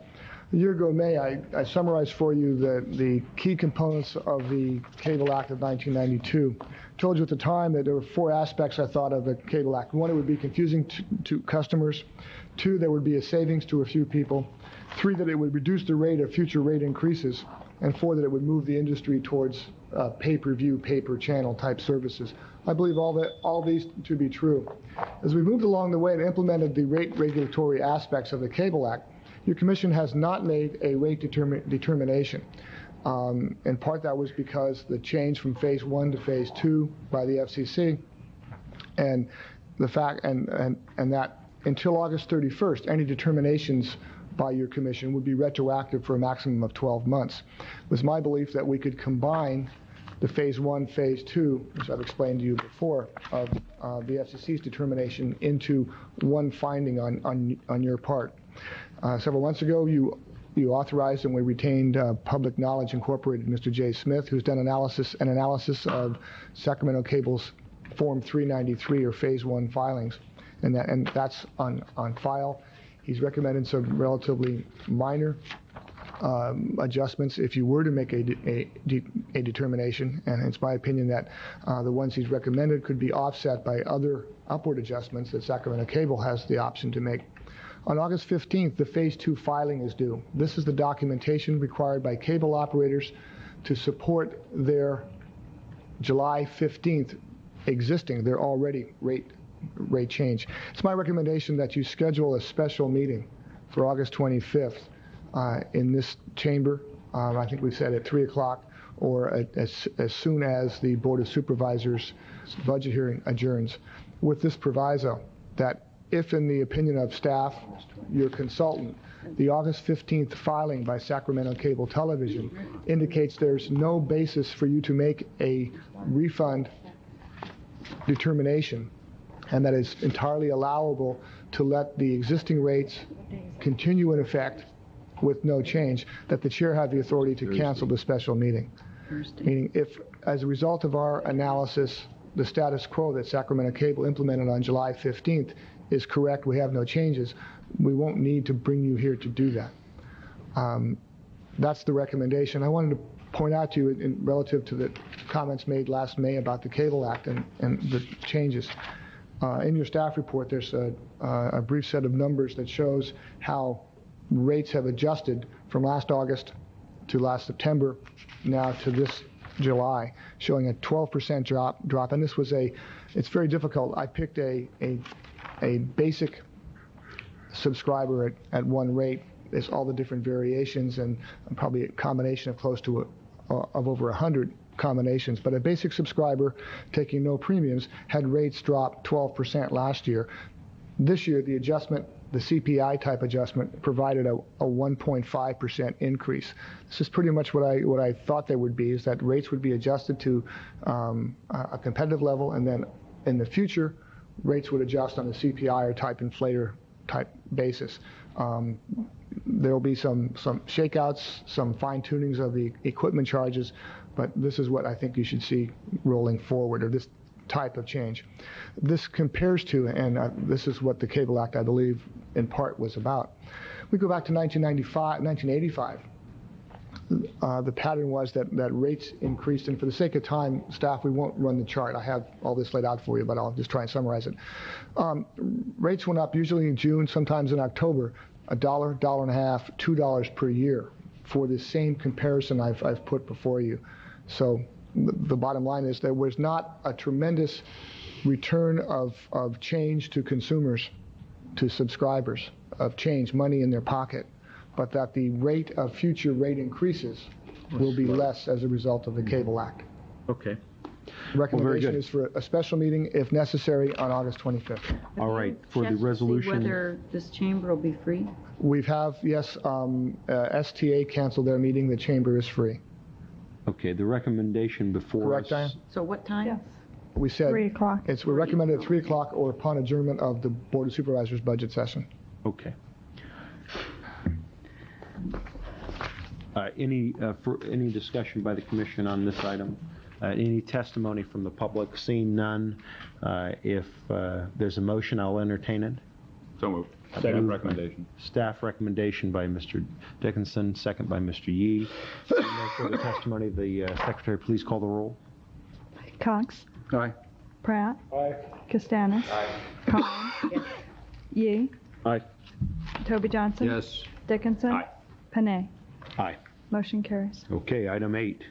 a year ago May, I summarized for you the key components of the Cable Act of 1992. Told you at the time that there were 4 aspects I thought of the Cable Act. 1, it would be confusing to customers. 2, there would be a savings to a few people. 3, that it would reduce the rate of future rate increases. And 4, that it would move the industry towards pay-per-view, pay-per-channel type services. I believe all these to be true. As we moved along the way and implemented the rate regulatory aspects of the Cable Act, your commission has not made a rate determination. In part, that was because the change from Phase 1 to Phase 2 by the FCC, and the fact and that until August 31st, any determinations by your commission would be retroactive for a maximum of 12 months. It was my belief that we could combine the Phase 1, Phase 2, which I've explained to you before, of the FCC's determination into one finding on your part. Several months ago, you authorized and we retained Public Knowledge Incorporated, Mr. Jay Smith, who's done an analysis of Sacramento Cable's Form 393 or Phase 1 filings, and that's on file. He's recommended some relatively minor adjustments if you were to make a determination, and it's my opinion that the ones he's recommended could be offset by other upward adjustments that Sacramento Cable has the option to make. On August 15th, the Phase 2 filing is due. This is the documentation required by cable operators to support their July 15th existing, their already rate change. It's my recommendation that you schedule a special meeting for August 25th in this chamber. I think we said at 3 o'clock or as soon as the Board of Supervisors budget hearing adjourns, with this proviso that if, in the opinion of staff, your consultant, the August 15th filing by Sacramento Cable Television indicates there's no basis for you to make a refund determination, and that it's entirely allowable to let the existing rates continue in effect with no change, that the chair had the authority to cancel the special meeting. Meaning, if, as a result of our analysis, the status quo that Sacramento Cable implemented on July 15th is correct, we have no changes, we won't need to bring you here to do that. That's the recommendation. I wanted to point out to you relative to the comments made last May about the Cable Act and the changes. In your staff report, there's a brief set of numbers that shows how rates have adjusted from last August to last September, now to this July, showing a 12% drop. And this was it's very difficult. I picked a basic subscriber at one rate. There's all the different variations and probably a combination of close to of over 100 combinations. But a basic subscriber taking no premiums had rates drop 12% last year. This year, the adjustment, the CPI type adjustment, provided a 1.5% increase. This is pretty much what I thought they would be, is that rates would be adjusted to a competitive level, and then in the future, rates would adjust on the CPI or type inflator type basis. There will be some shakeouts, some fine-tunings of the equipment charges, but this is what I think you should see rolling forward, or this type of change. This compares to, and this is what the Cable Act, I believe, in part was about. We go back to 1985. The pattern was that rates increased, and for the sake of time, staff, we won't run the chart. I have all this laid out for you, but I'll just try and summarize it. Rates went up usually in June, sometimes in October, $1, $1.50, $2 per year for the same comparison I've put before you. So the bottom line is there was not a tremendous return of change to consumers, to subscribers, of change, money in their pocket, but that the rate of future rate increases will be less as a result of the Cable Act. Okay. The recommendation is for a special meeting, if necessary, on August 25th. All right. For the resolution. Whether this chamber will be free? Yes, STA canceled their meeting. The chamber is free. Okay. The recommendation before Correct, us. Diane? So what time? Yes. We said 3 o'clock. We're recommended at 3 o'clock or upon adjournment of the Board of Supervisors budget session. Okay. Any discussion by the commission on this item? Any testimony from the public? Seeing none, if there's a motion, I'll entertain it. So moved. Second recommendation. Staff recommendation by Mr. Dickinson, second by Mr. Yee. Seeing no further testimony, the secretary, please call the roll. Cox. Aye. Pratt. Aye. Castanis. Aye. Collins. Yee. Aye. Toby Johnson. Yes. Dickinson. Aye. Panay. Aye. Motion carries. Okay, item 8.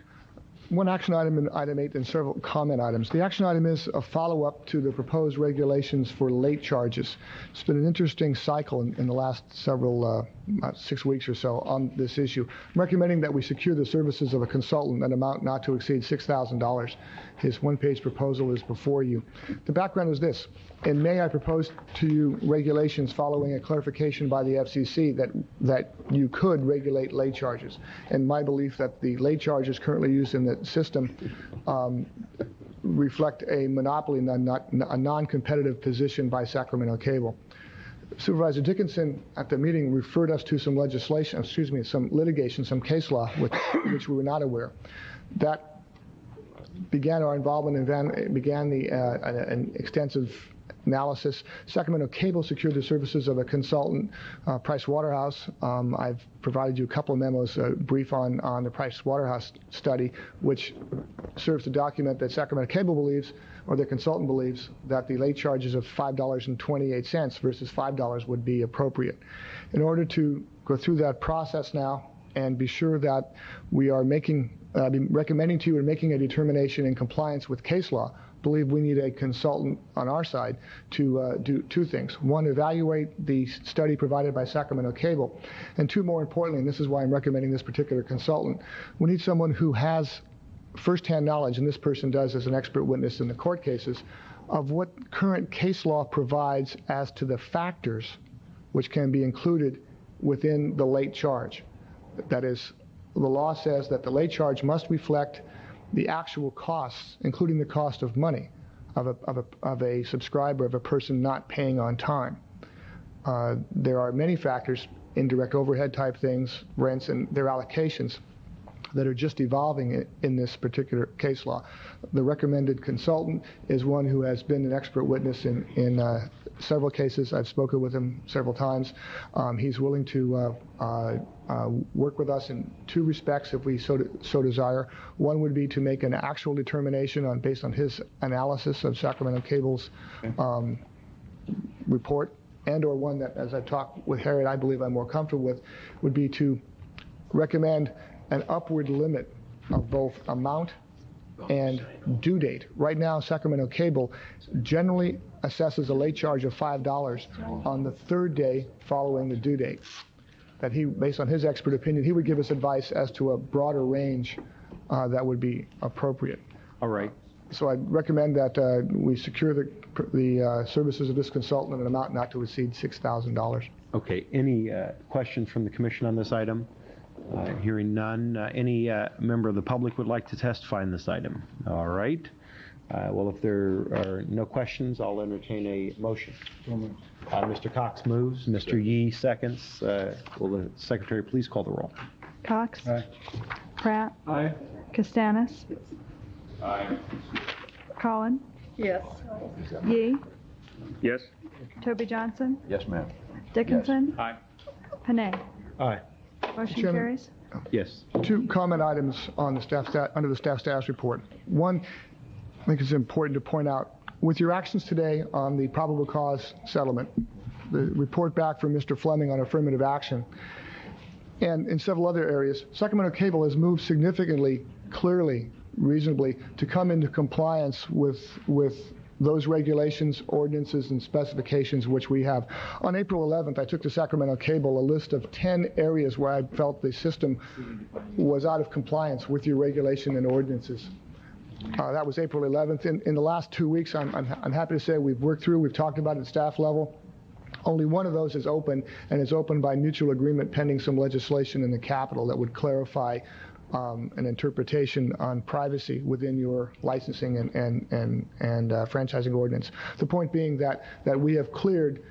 One action item in item 8 and several comment items. The action item is a follow-up to the proposed regulations for late charges. It's been an interesting cycle in the last several 6 weeks or so on this issue. I'm recommending that we secure the services of a consultant at an amount not to exceed $6,000. His one-page proposal is before you. The background is this. In May, I proposed to you regulations following a clarification by the FCC that you could regulate late charges. And my belief that the late charges currently used in the system reflect a monopoly, not a non-competitive position by Sacramento Cable. Supervisor Dickinson at the meeting referred us to some some litigation, some case law, which we were not aware. That began our involvement and began an extensive analysis. Sacramento Cable secured the services of a consultant, Price Waterhouse. I've provided you a couple of memos, a brief on the Price Waterhouse study, which serves to document that Sacramento Cable believes, or the consultant believes, that the late charges of $5.28 versus $5 would be appropriate. In order to go through that process now and be sure that we are recommending to you and making a determination in compliance with case law, believe we need a consultant on our side to do 2 things. 1, evaluate the study provided by Sacramento Cable. And 2, more importantly, and this is why I'm recommending this particular consultant, we need someone who has firsthand knowledge, and this person does as an expert witness in the court cases, of what current case law provides as to the factors which can be included within the late charge. That is, the law says that the late charge must reflect the actual costs, including the cost of money, of a subscriber, of a person not paying on time. There are many factors, indirect overhead type things, rents, and their allocations that are just evolving in this particular case law. The recommended consultant is one who has been an expert witness in several cases. I've spoken with him several times. He's willing to work with us in 2 respects if we so desire. One would be to make an actual determination based on his analysis of Sacramento Cable's report, and/or one that, as I've talked with Harriet, I believe I'm more comfortable with, would be to recommend an upward limit of both amount and due date. Right now, Sacramento Cable generally assesses a late charge of $5 on the 3rd day following the due date. That he, based on his expert opinion, he would give us advice as to a broader range that would be appropriate. All right. So I'd recommend that we secure the services of this consultant at an amount not to exceed $6,000. Okay. Any questions from the commission on this item? Hearing none. Any member of the public would like to testify on this item? All right. Well, if there are no questions, I'll entertain a motion. Mr. Cox moves, Mr. Yee seconds. Will the Secretary please call the roll? Cox? Aye. Pratt? Aye. Castanis? Aye. Collin? Yes. Yee? Yes? Toby Johnson? Yes, ma'am. Dickinson? Aye. Panay? Aye. Motion Chairman. carries. Yes. 2 comment items on the under the status report. One, I think it's important to point out, with your actions today on the probable cause settlement, the report back from Mr. Fleming on affirmative action, and in several other areas, Sacramento Cable has moved significantly, clearly, reasonably, to come into compliance with those regulations, ordinances, and specifications which we have. On April 11th, I took to Sacramento Cable a list of 10 areas where I felt the system was out of compliance with your regulation and ordinances. That was April 11th. In the last 2 weeks, I'm happy to say we've worked through, we've talked about it at staff level. Only one of those is open, and is open by mutual agreement pending some legislation in the Capitol that would clarify an interpretation on privacy within your licensing and franchising ordinance. The point being that we have cleared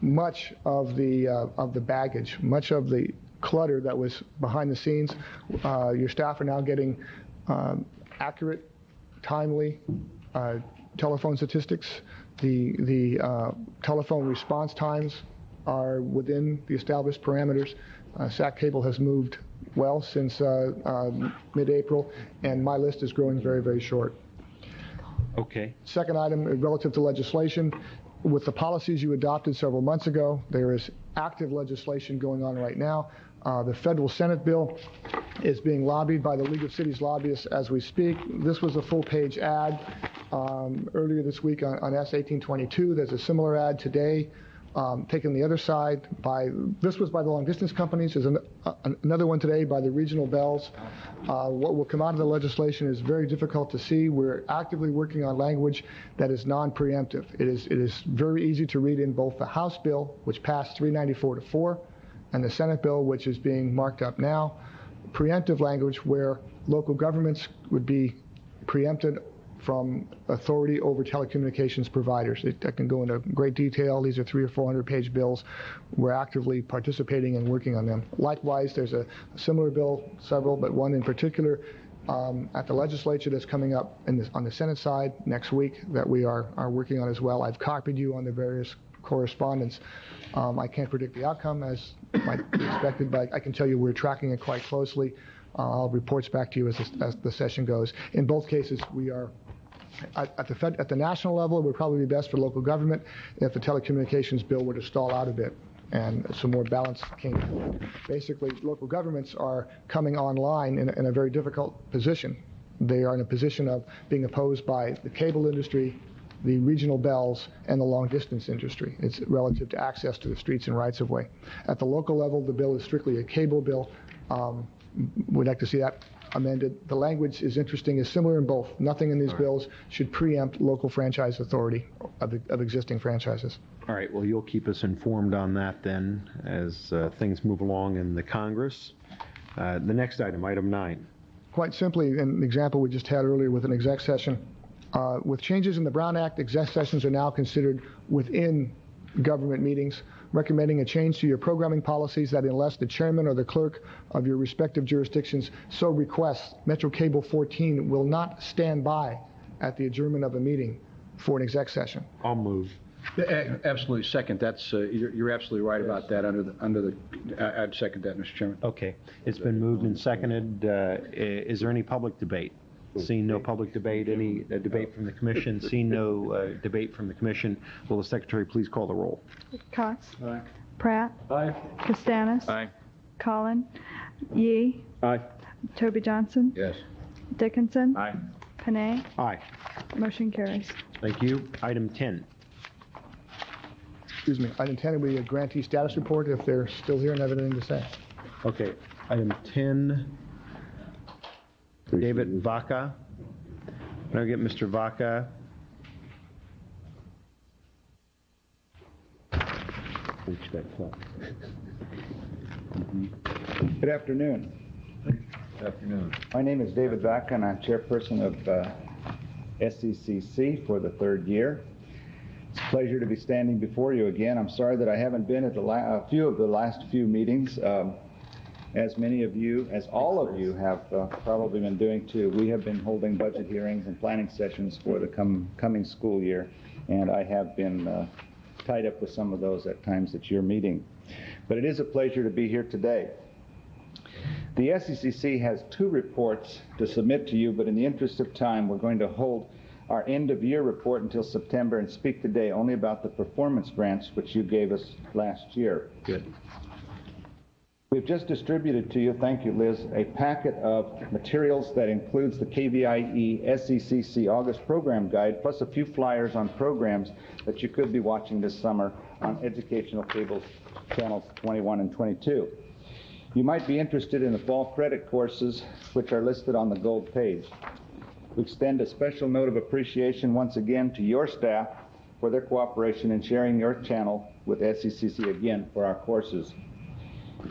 much of the baggage, much of the clutter that was behind the scenes. Your staff are now getting accurate, timely telephone statistics. The telephone response times are within the established parameters. Sac Cable has moved well since mid-April, and my list is growing very, very short. Okay. Second item, relative to legislation, with the policies you adopted several months ago, there is active legislation going on right now. The federal Senate bill is being lobbied by the League of Cities lobbyists as we speak. This was a full-page ad earlier this week on S1822. There's a similar ad today taken the other side this was by the long-distance companies. There's another one today by the regional bells. What will come out of the legislation is very difficult to see. We're actively working on language that is non-preemptive. It is very easy to read in both the House bill, which passed 394-4, and the Senate bill, which is being marked up now. Preemptive language where local governments would be preempted from authority over telecommunications providers. I can go into great detail. These are 300 or 400 page bills. We're actively participating and working on them. Likewise, there's a similar bill, several, but one in particular at the legislature that's coming up on the Senate side next week that we are working on as well. I've copied you on the various correspondence. I can't predict the outcome as might be expected, but I can tell you we're tracking it quite closely. I'll have reports back to you as the session goes. In both cases, we are at the national level. It would probably be best for local government if the telecommunications bill were to stall out a bit and some more balance came forward. Basically, local governments are coming online in a very difficult position. They are in a position of being opposed by the cable industry, the regional bells, and the long-distance industry. It's relative to access to the streets and rights-of-way. At the local level, the bill is strictly a cable bill. We'd like to see that amended. The language is interesting, is similar in both. Nothing in these bills should preempt local franchise authority of existing franchises. All right, well, you'll keep us informed on that then as things move along in the Congress. The next item, item 9. Quite simply, an example we just had earlier with an exec session. With changes in the Brown Act, exec sessions are now considered within government meetings, recommending a change to your programming policies that unless the chairman or the clerk of your respective jurisdictions so requests, Metro Cable 14 will not stand by at the adjournment of a meeting for an exec session. I'll move. Absolutely second. That's you're absolutely right about that. I'd second that, Mr. Chairman. Okay, it's been moved and seconded. Is there any public debate? Seeing no public debate, any debate from the commission? Seeing no debate from the commission, will the secretary please call the roll? Cox? Aye. Pratt? Aye. Castanis? Aye. Collin? Yee? Aye. Toby Johnson? Yes. Dickinson? Aye. Panay? Aye. Motion carries. Thank you. Item 10. Excuse me. Item 10 will be a grantee status report if they're still here and have anything to say. Okay. Item 10. David Vaca. Can I get Mr. Vaca? Reach that clock. Good afternoon. Good afternoon. My name is David Vaca, and I'm chairperson of SCCC for the third year. It's a pleasure to be standing before you again. I'm sorry that I haven't been at a few of the last few meetings. As many of you, as all of you have probably been doing too, we have been holding budget hearings and planning sessions for the coming school year, and I have been tied up with some of those at times at your meeting. But it is a pleasure to be here today. The SCCC has 2 reports to submit to you, but in the interest of time, we're going to hold our end-of-year report until September and speak today only about the performance grants which you gave us last year. Good. We've just distributed to you, thank you, Liz, a packet of materials that includes the KVIE SCCC August Program Guide, plus a few flyers on programs that you could be watching this summer on educational cable channels 21 and 22. You might be interested in the fall credit courses, which are listed on the gold page. We extend a special note of appreciation once again to your staff for their cooperation in sharing your channel with SCCC again for our courses.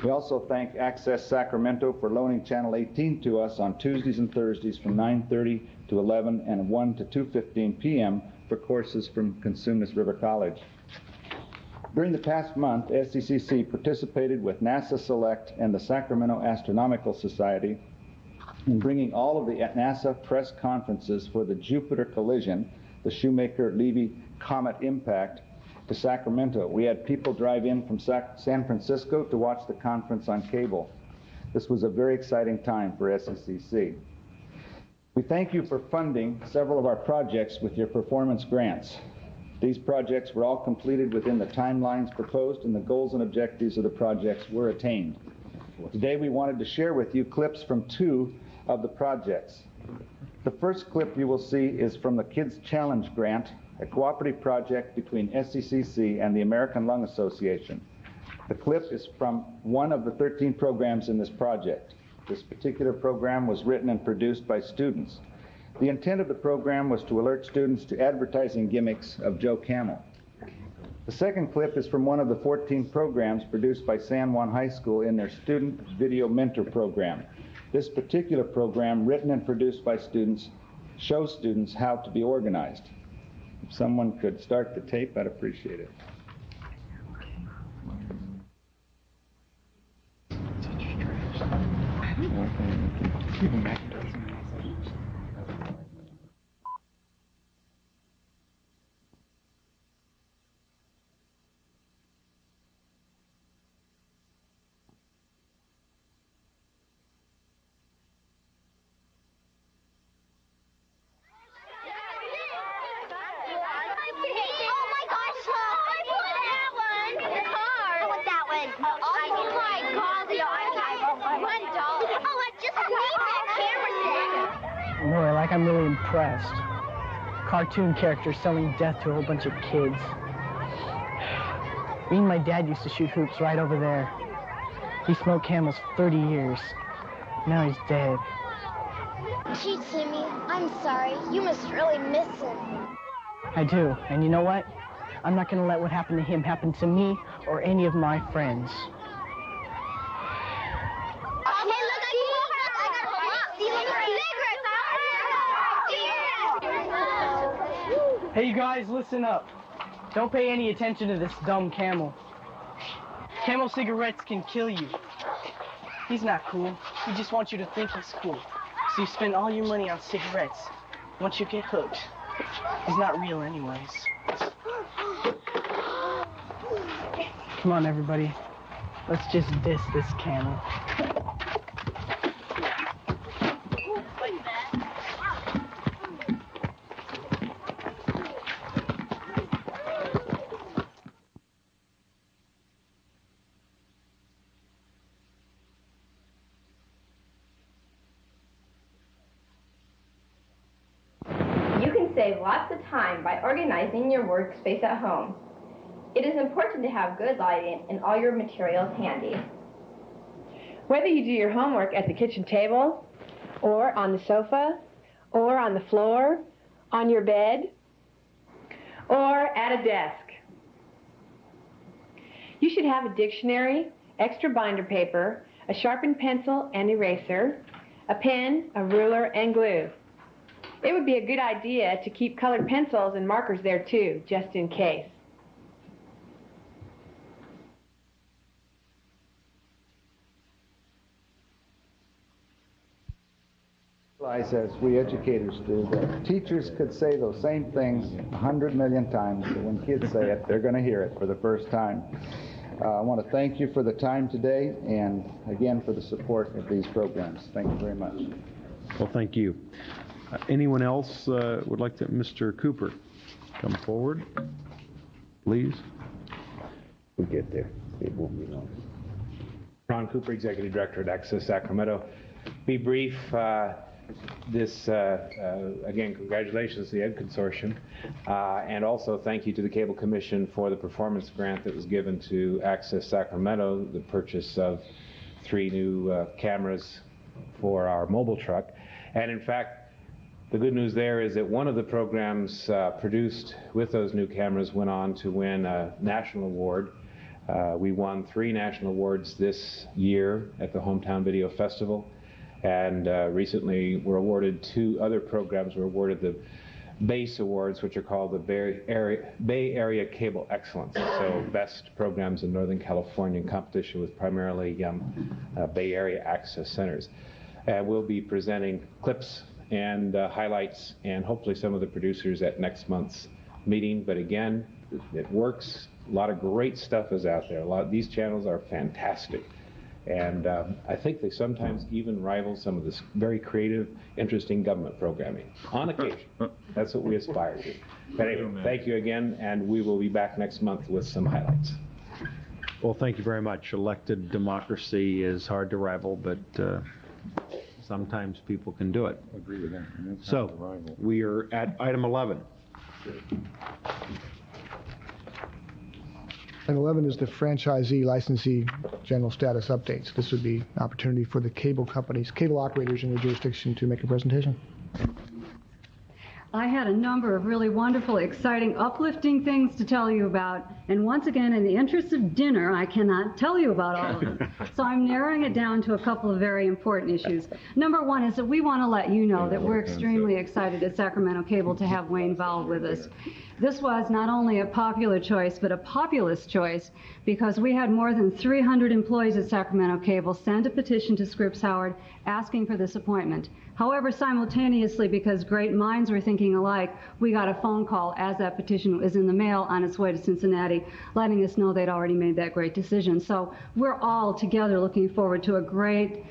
We also thank Access Sacramento for loaning Channel 18 to us on Tuesdays and Thursdays from 9:30 to 11 and 1 to 2:15 p.m. for courses from Cosumnes River College. During the past month, SCCC participated with NASA Select and the Sacramento Astronomical Society in bringing all of the NASA press conferences for the Jupiter collision, the Shoemaker-Levy Comet impact, to Sacramento. We had people drive in from San Francisco to watch the conference on cable. This was a very exciting time for SCCC. We thank you for funding several of our projects with your performance grants. These projects were all completed within the timelines proposed, and the goals and objectives of the projects were attained. Today we wanted to share with you clips from 2 of the projects. The first clip you will see is from the Kids Challenge Grant, a cooperative project between SCCC and the American Lung Association. The clip is from one of the 13 programs in this project. This particular program was written and produced by students. The intent of the program was to alert students to advertising gimmicks of Joe Camel. The second clip is from one of the 14 programs produced by San Juan High School in their Student Video Mentor program. This particular program, written and produced by students, shows students how to be organized. If someone could start the tape, I'd appreciate it. Boy, like I'm really impressed. Cartoon characters selling death to a whole bunch of kids. Me and my dad used to shoot hoops right over there. He smoked camels for 30 years. Now he's dead. Gee, Timmy, I'm sorry. You must really miss him. I do, and you know what? I'm not gonna let what happened to him happen to me or any of my friends. Hey, you guys, listen up. Don't pay any attention to this dumb camel. Camel cigarettes can kill you. He's not cool. He just wants you to think he's cool. So you spend all your money on cigarettes. Once you get hooked, he's not real anyways. Come on, everybody. Let's just diss this camel. Save lots of time by organizing your workspace at home. It is important to have good lighting and all your materials handy. Whether you do your homework at the kitchen table, or on the sofa, or on the floor, on your bed, or at a desk, you should have a dictionary, extra binder paper, a sharpened pencil and eraser, a pen, a ruler, and glue. It would be a good idea to keep colored pencils and markers there too, just in case. As we educators do, that teachers could say those same things 100 million times, but when kids say it, they're going to hear it for the first time. I want to thank you for the time today and again for the support of these programs. Thank you very much. Well, thank you. Anyone else would like to? Mr. Cooper, come forward, please. We'll get there. It won't be long. Ron Cooper, Executive Director at Access Sacramento. Be brief. Again, congratulations to the ED Consortium, and also thank you to the Cable Commission for the performance grant that was given to Access Sacramento, the purchase of 3 new cameras for our mobile truck. And in fact, the good news there is that one of the programs produced with those new cameras went on to win a national award. We won 3 national awards this year at the Hometown Video Festival. And recently were awarded 2 other programs, were awarded the BASE Awards, which are called the Bay Area Cable Excellence. So best programs in Northern California in competition with primarily Bay Area access centers. We'll be presenting clips and highlights and hopefully some of the producers at next month's meeting. But again, it works. A lot of great stuff is out there. These channels are fantastic. And I think they sometimes even rival some of this very creative, interesting government programming. On occasion, that's what we aspire to. But anyway, thank you again, and we will be back next month with some highlights. Well, thank you very much. Elected democracy is hard to rival, but sometimes people can do it. I agree with that. So, we are at item 11. Item 11 is the franchisee licensee general status updates. This would be an opportunity for the cable companies, cable operators in the jurisdiction to make a presentation. I had a number of really wonderful, exciting, uplifting things to tell you about, and once again, in the interest of dinner, I cannot tell you about all of them. So I'm narrowing it down to a couple of very important issues. Number one is that we want to let you know that we're extremely excited at Sacramento Cable to have Wayne Vowell with us. This was not only a popular choice, but a populist choice, because we had more than 300 employees at Sacramento Cable send a petition to Scripps Howard asking for this appointment. However, simultaneously, because great minds were thinking alike, we got a phone call as that petition was in the mail on its way to Cincinnati, letting us know they'd already made that great decision. So we're all together looking forward to a great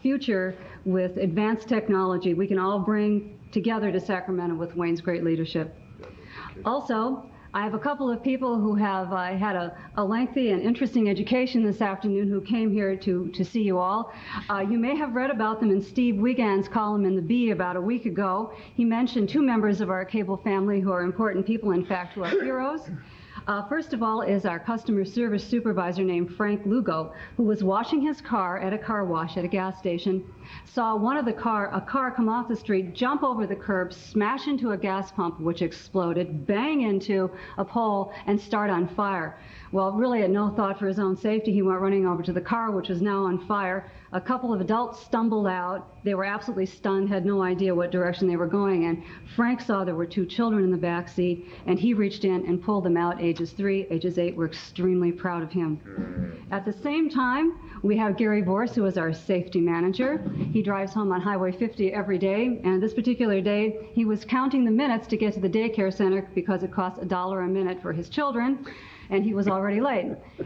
future with advanced technology we can all bring together to Sacramento with Wayne's great leadership. Also, I have a couple of people who have had a lengthy and interesting education this afternoon who came here to see you all. You may have read about them in Steve Wiegand's column in the Bee about a week ago. He mentioned 2 members of our cable family who are important people, in fact, who are heroes. First of all is our customer service supervisor named Frank Lugo, who was washing his car at a car wash at a gas station, saw a car come off the street, jump over the curb, smash into a gas pump, which exploded, bang into a pole, and start on fire. Well, really at no thought for his own safety, he went running over to the car, which was now on fire. A couple of adults stumbled out. They were absolutely stunned, had no idea what direction they were going in. Frank saw there were 2 children in the back seat, and he reached in and pulled them out, ages 3, ages 8. We're extremely proud of him. At the same time, we have Gary Vorse, who is our safety manager. He drives home on Highway 50 every day, and this particular day, he was counting the minutes to get to the daycare center because it costs $1 a minute for his children, and he was already late.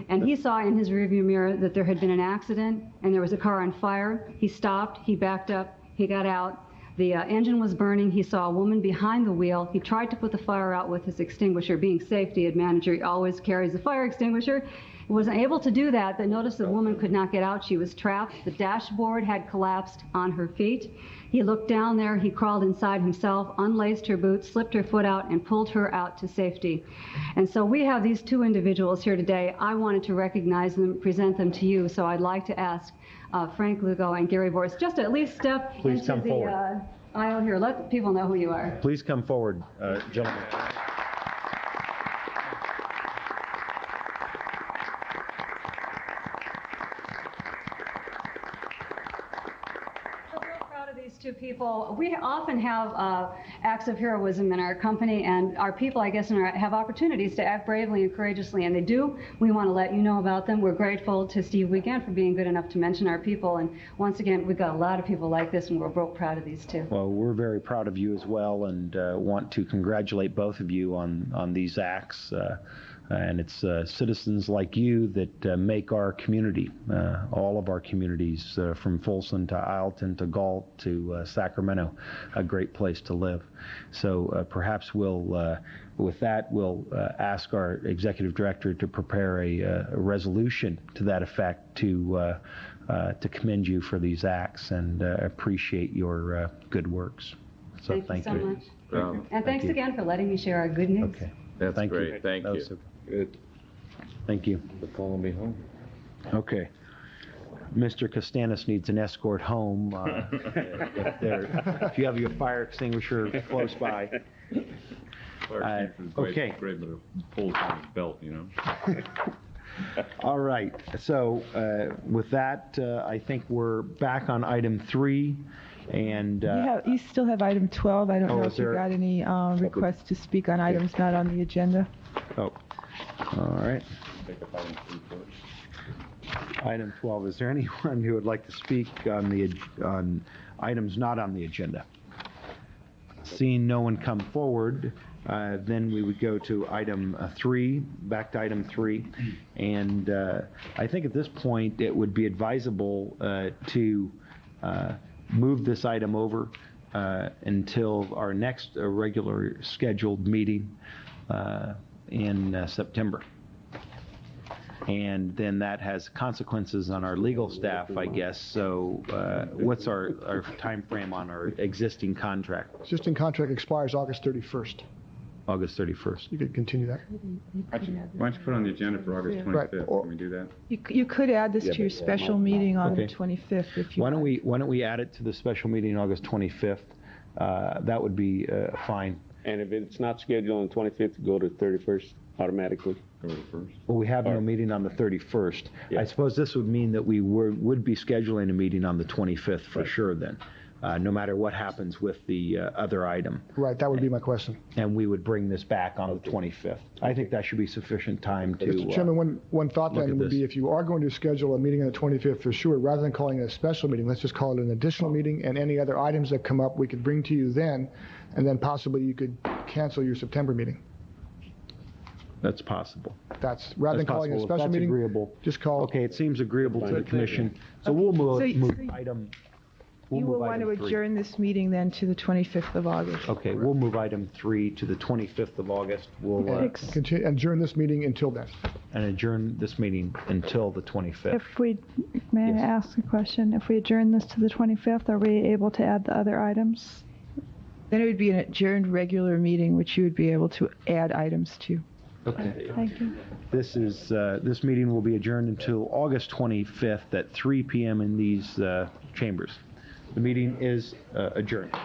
And he saw in his rearview mirror that there had been an accident, and there was a car on fire. He stopped, he backed up, he got out. The engine was burning. He saw a woman behind the wheel. He tried to put the fire out with his extinguisher. Being safety manager, he always carries a fire extinguisher. He wasn't able to do that, but noticed the woman could not get out. She was trapped. The dashboard had collapsed on her feet. He looked down there. He crawled inside himself, unlaced her boots, slipped her foot out, and pulled her out to safety. And so we have these 2 individuals here today. I wanted to recognize them, present them to you, so I'd like to ask Frank Lugo and Gary Vorse just to at least step into the aisle here. Let people know who you are. Please come forward, gentlemen. to people. We often have acts of heroism in our company, and our people, I guess, have opportunities to act bravely and courageously, and they do. We want to let you know about them. We're grateful to Steve Wiegand for being good enough to mention our people, and once again, we've got a lot of people like this, and we're both proud of these too. Well, we're very proud of you as well, and want to congratulate both of you on these acts. And it's citizens like you that make our community, all of our communities, from Folsom to Ileton to Galt to Sacramento, a great place to live. So perhaps with that, we'll ask our executive director to prepare a resolution to that effect to commend you for these acts and appreciate your good works. So thank you so much. And thanks again for letting me share our good news. Okay. That's Thank great. you. Thank you. Good. Thank you. Follow me home. Okay. Mr. Costanis needs an escort home. If you have your fire extinguisher close by. Okay. Great little pull on his belt, you know. All right. So with that, I think we're back on item 3. And you still have item 12. I don't know if you there... got any requests to speak on items not on the agenda. Oh, all right. Item 12. Is there anyone who would like to speak on items not on the agenda? Seeing no one come forward, then we would go to item 3, back to item 3. And I think at this point it would be advisable to move this item over until our next regular scheduled meeting in September. And then that has consequences on our legal staff, I guess. So what's our time frame on our existing contract? Existing contract expires August 31st. August 31st. You could continue that. Why don't you put it on the agenda for August 25th? Right. Can we do that? You could add this to your special meeting on the 25th if you want. Why don't we add it to the special meeting August 25th? That would be fine. And if it's not scheduled on the 25th, go to 31st automatically. Go to the first. Well, we have no meeting on the 31st. Yeah. I suppose this would mean that we would be scheduling a meeting on the 25th for sure then. No matter what happens with the other item. Right, that would be my question. And we would bring this back on the 25th. I think that should be sufficient time to Mr. Chairman, one thought then would be if you are going to schedule a meeting on the 25th for sure, rather than calling it a special meeting, let's just call it an additional meeting, and any other items that come up we could bring to you then, and then possibly you could cancel your September meeting. That's possible. That's rather than calling it a special meeting. That's agreeable. Just call. Okay, it seems agreeable to the commission. So we'll move item. You will want to adjourn this meeting then to the 25th of August. Okay, we'll move item 3 to the 25th of August. We'll adjourn this meeting until then. And adjourn this meeting until the 25th. May I ask a question? If we adjourn this to the 25th, are we able to add the other items? Then it would be an adjourned regular meeting, which you would be able to add items to. Okay. Thank you. This meeting will be adjourned until August 25th at 3 p.m. in these chambers. The meeting is adjourned.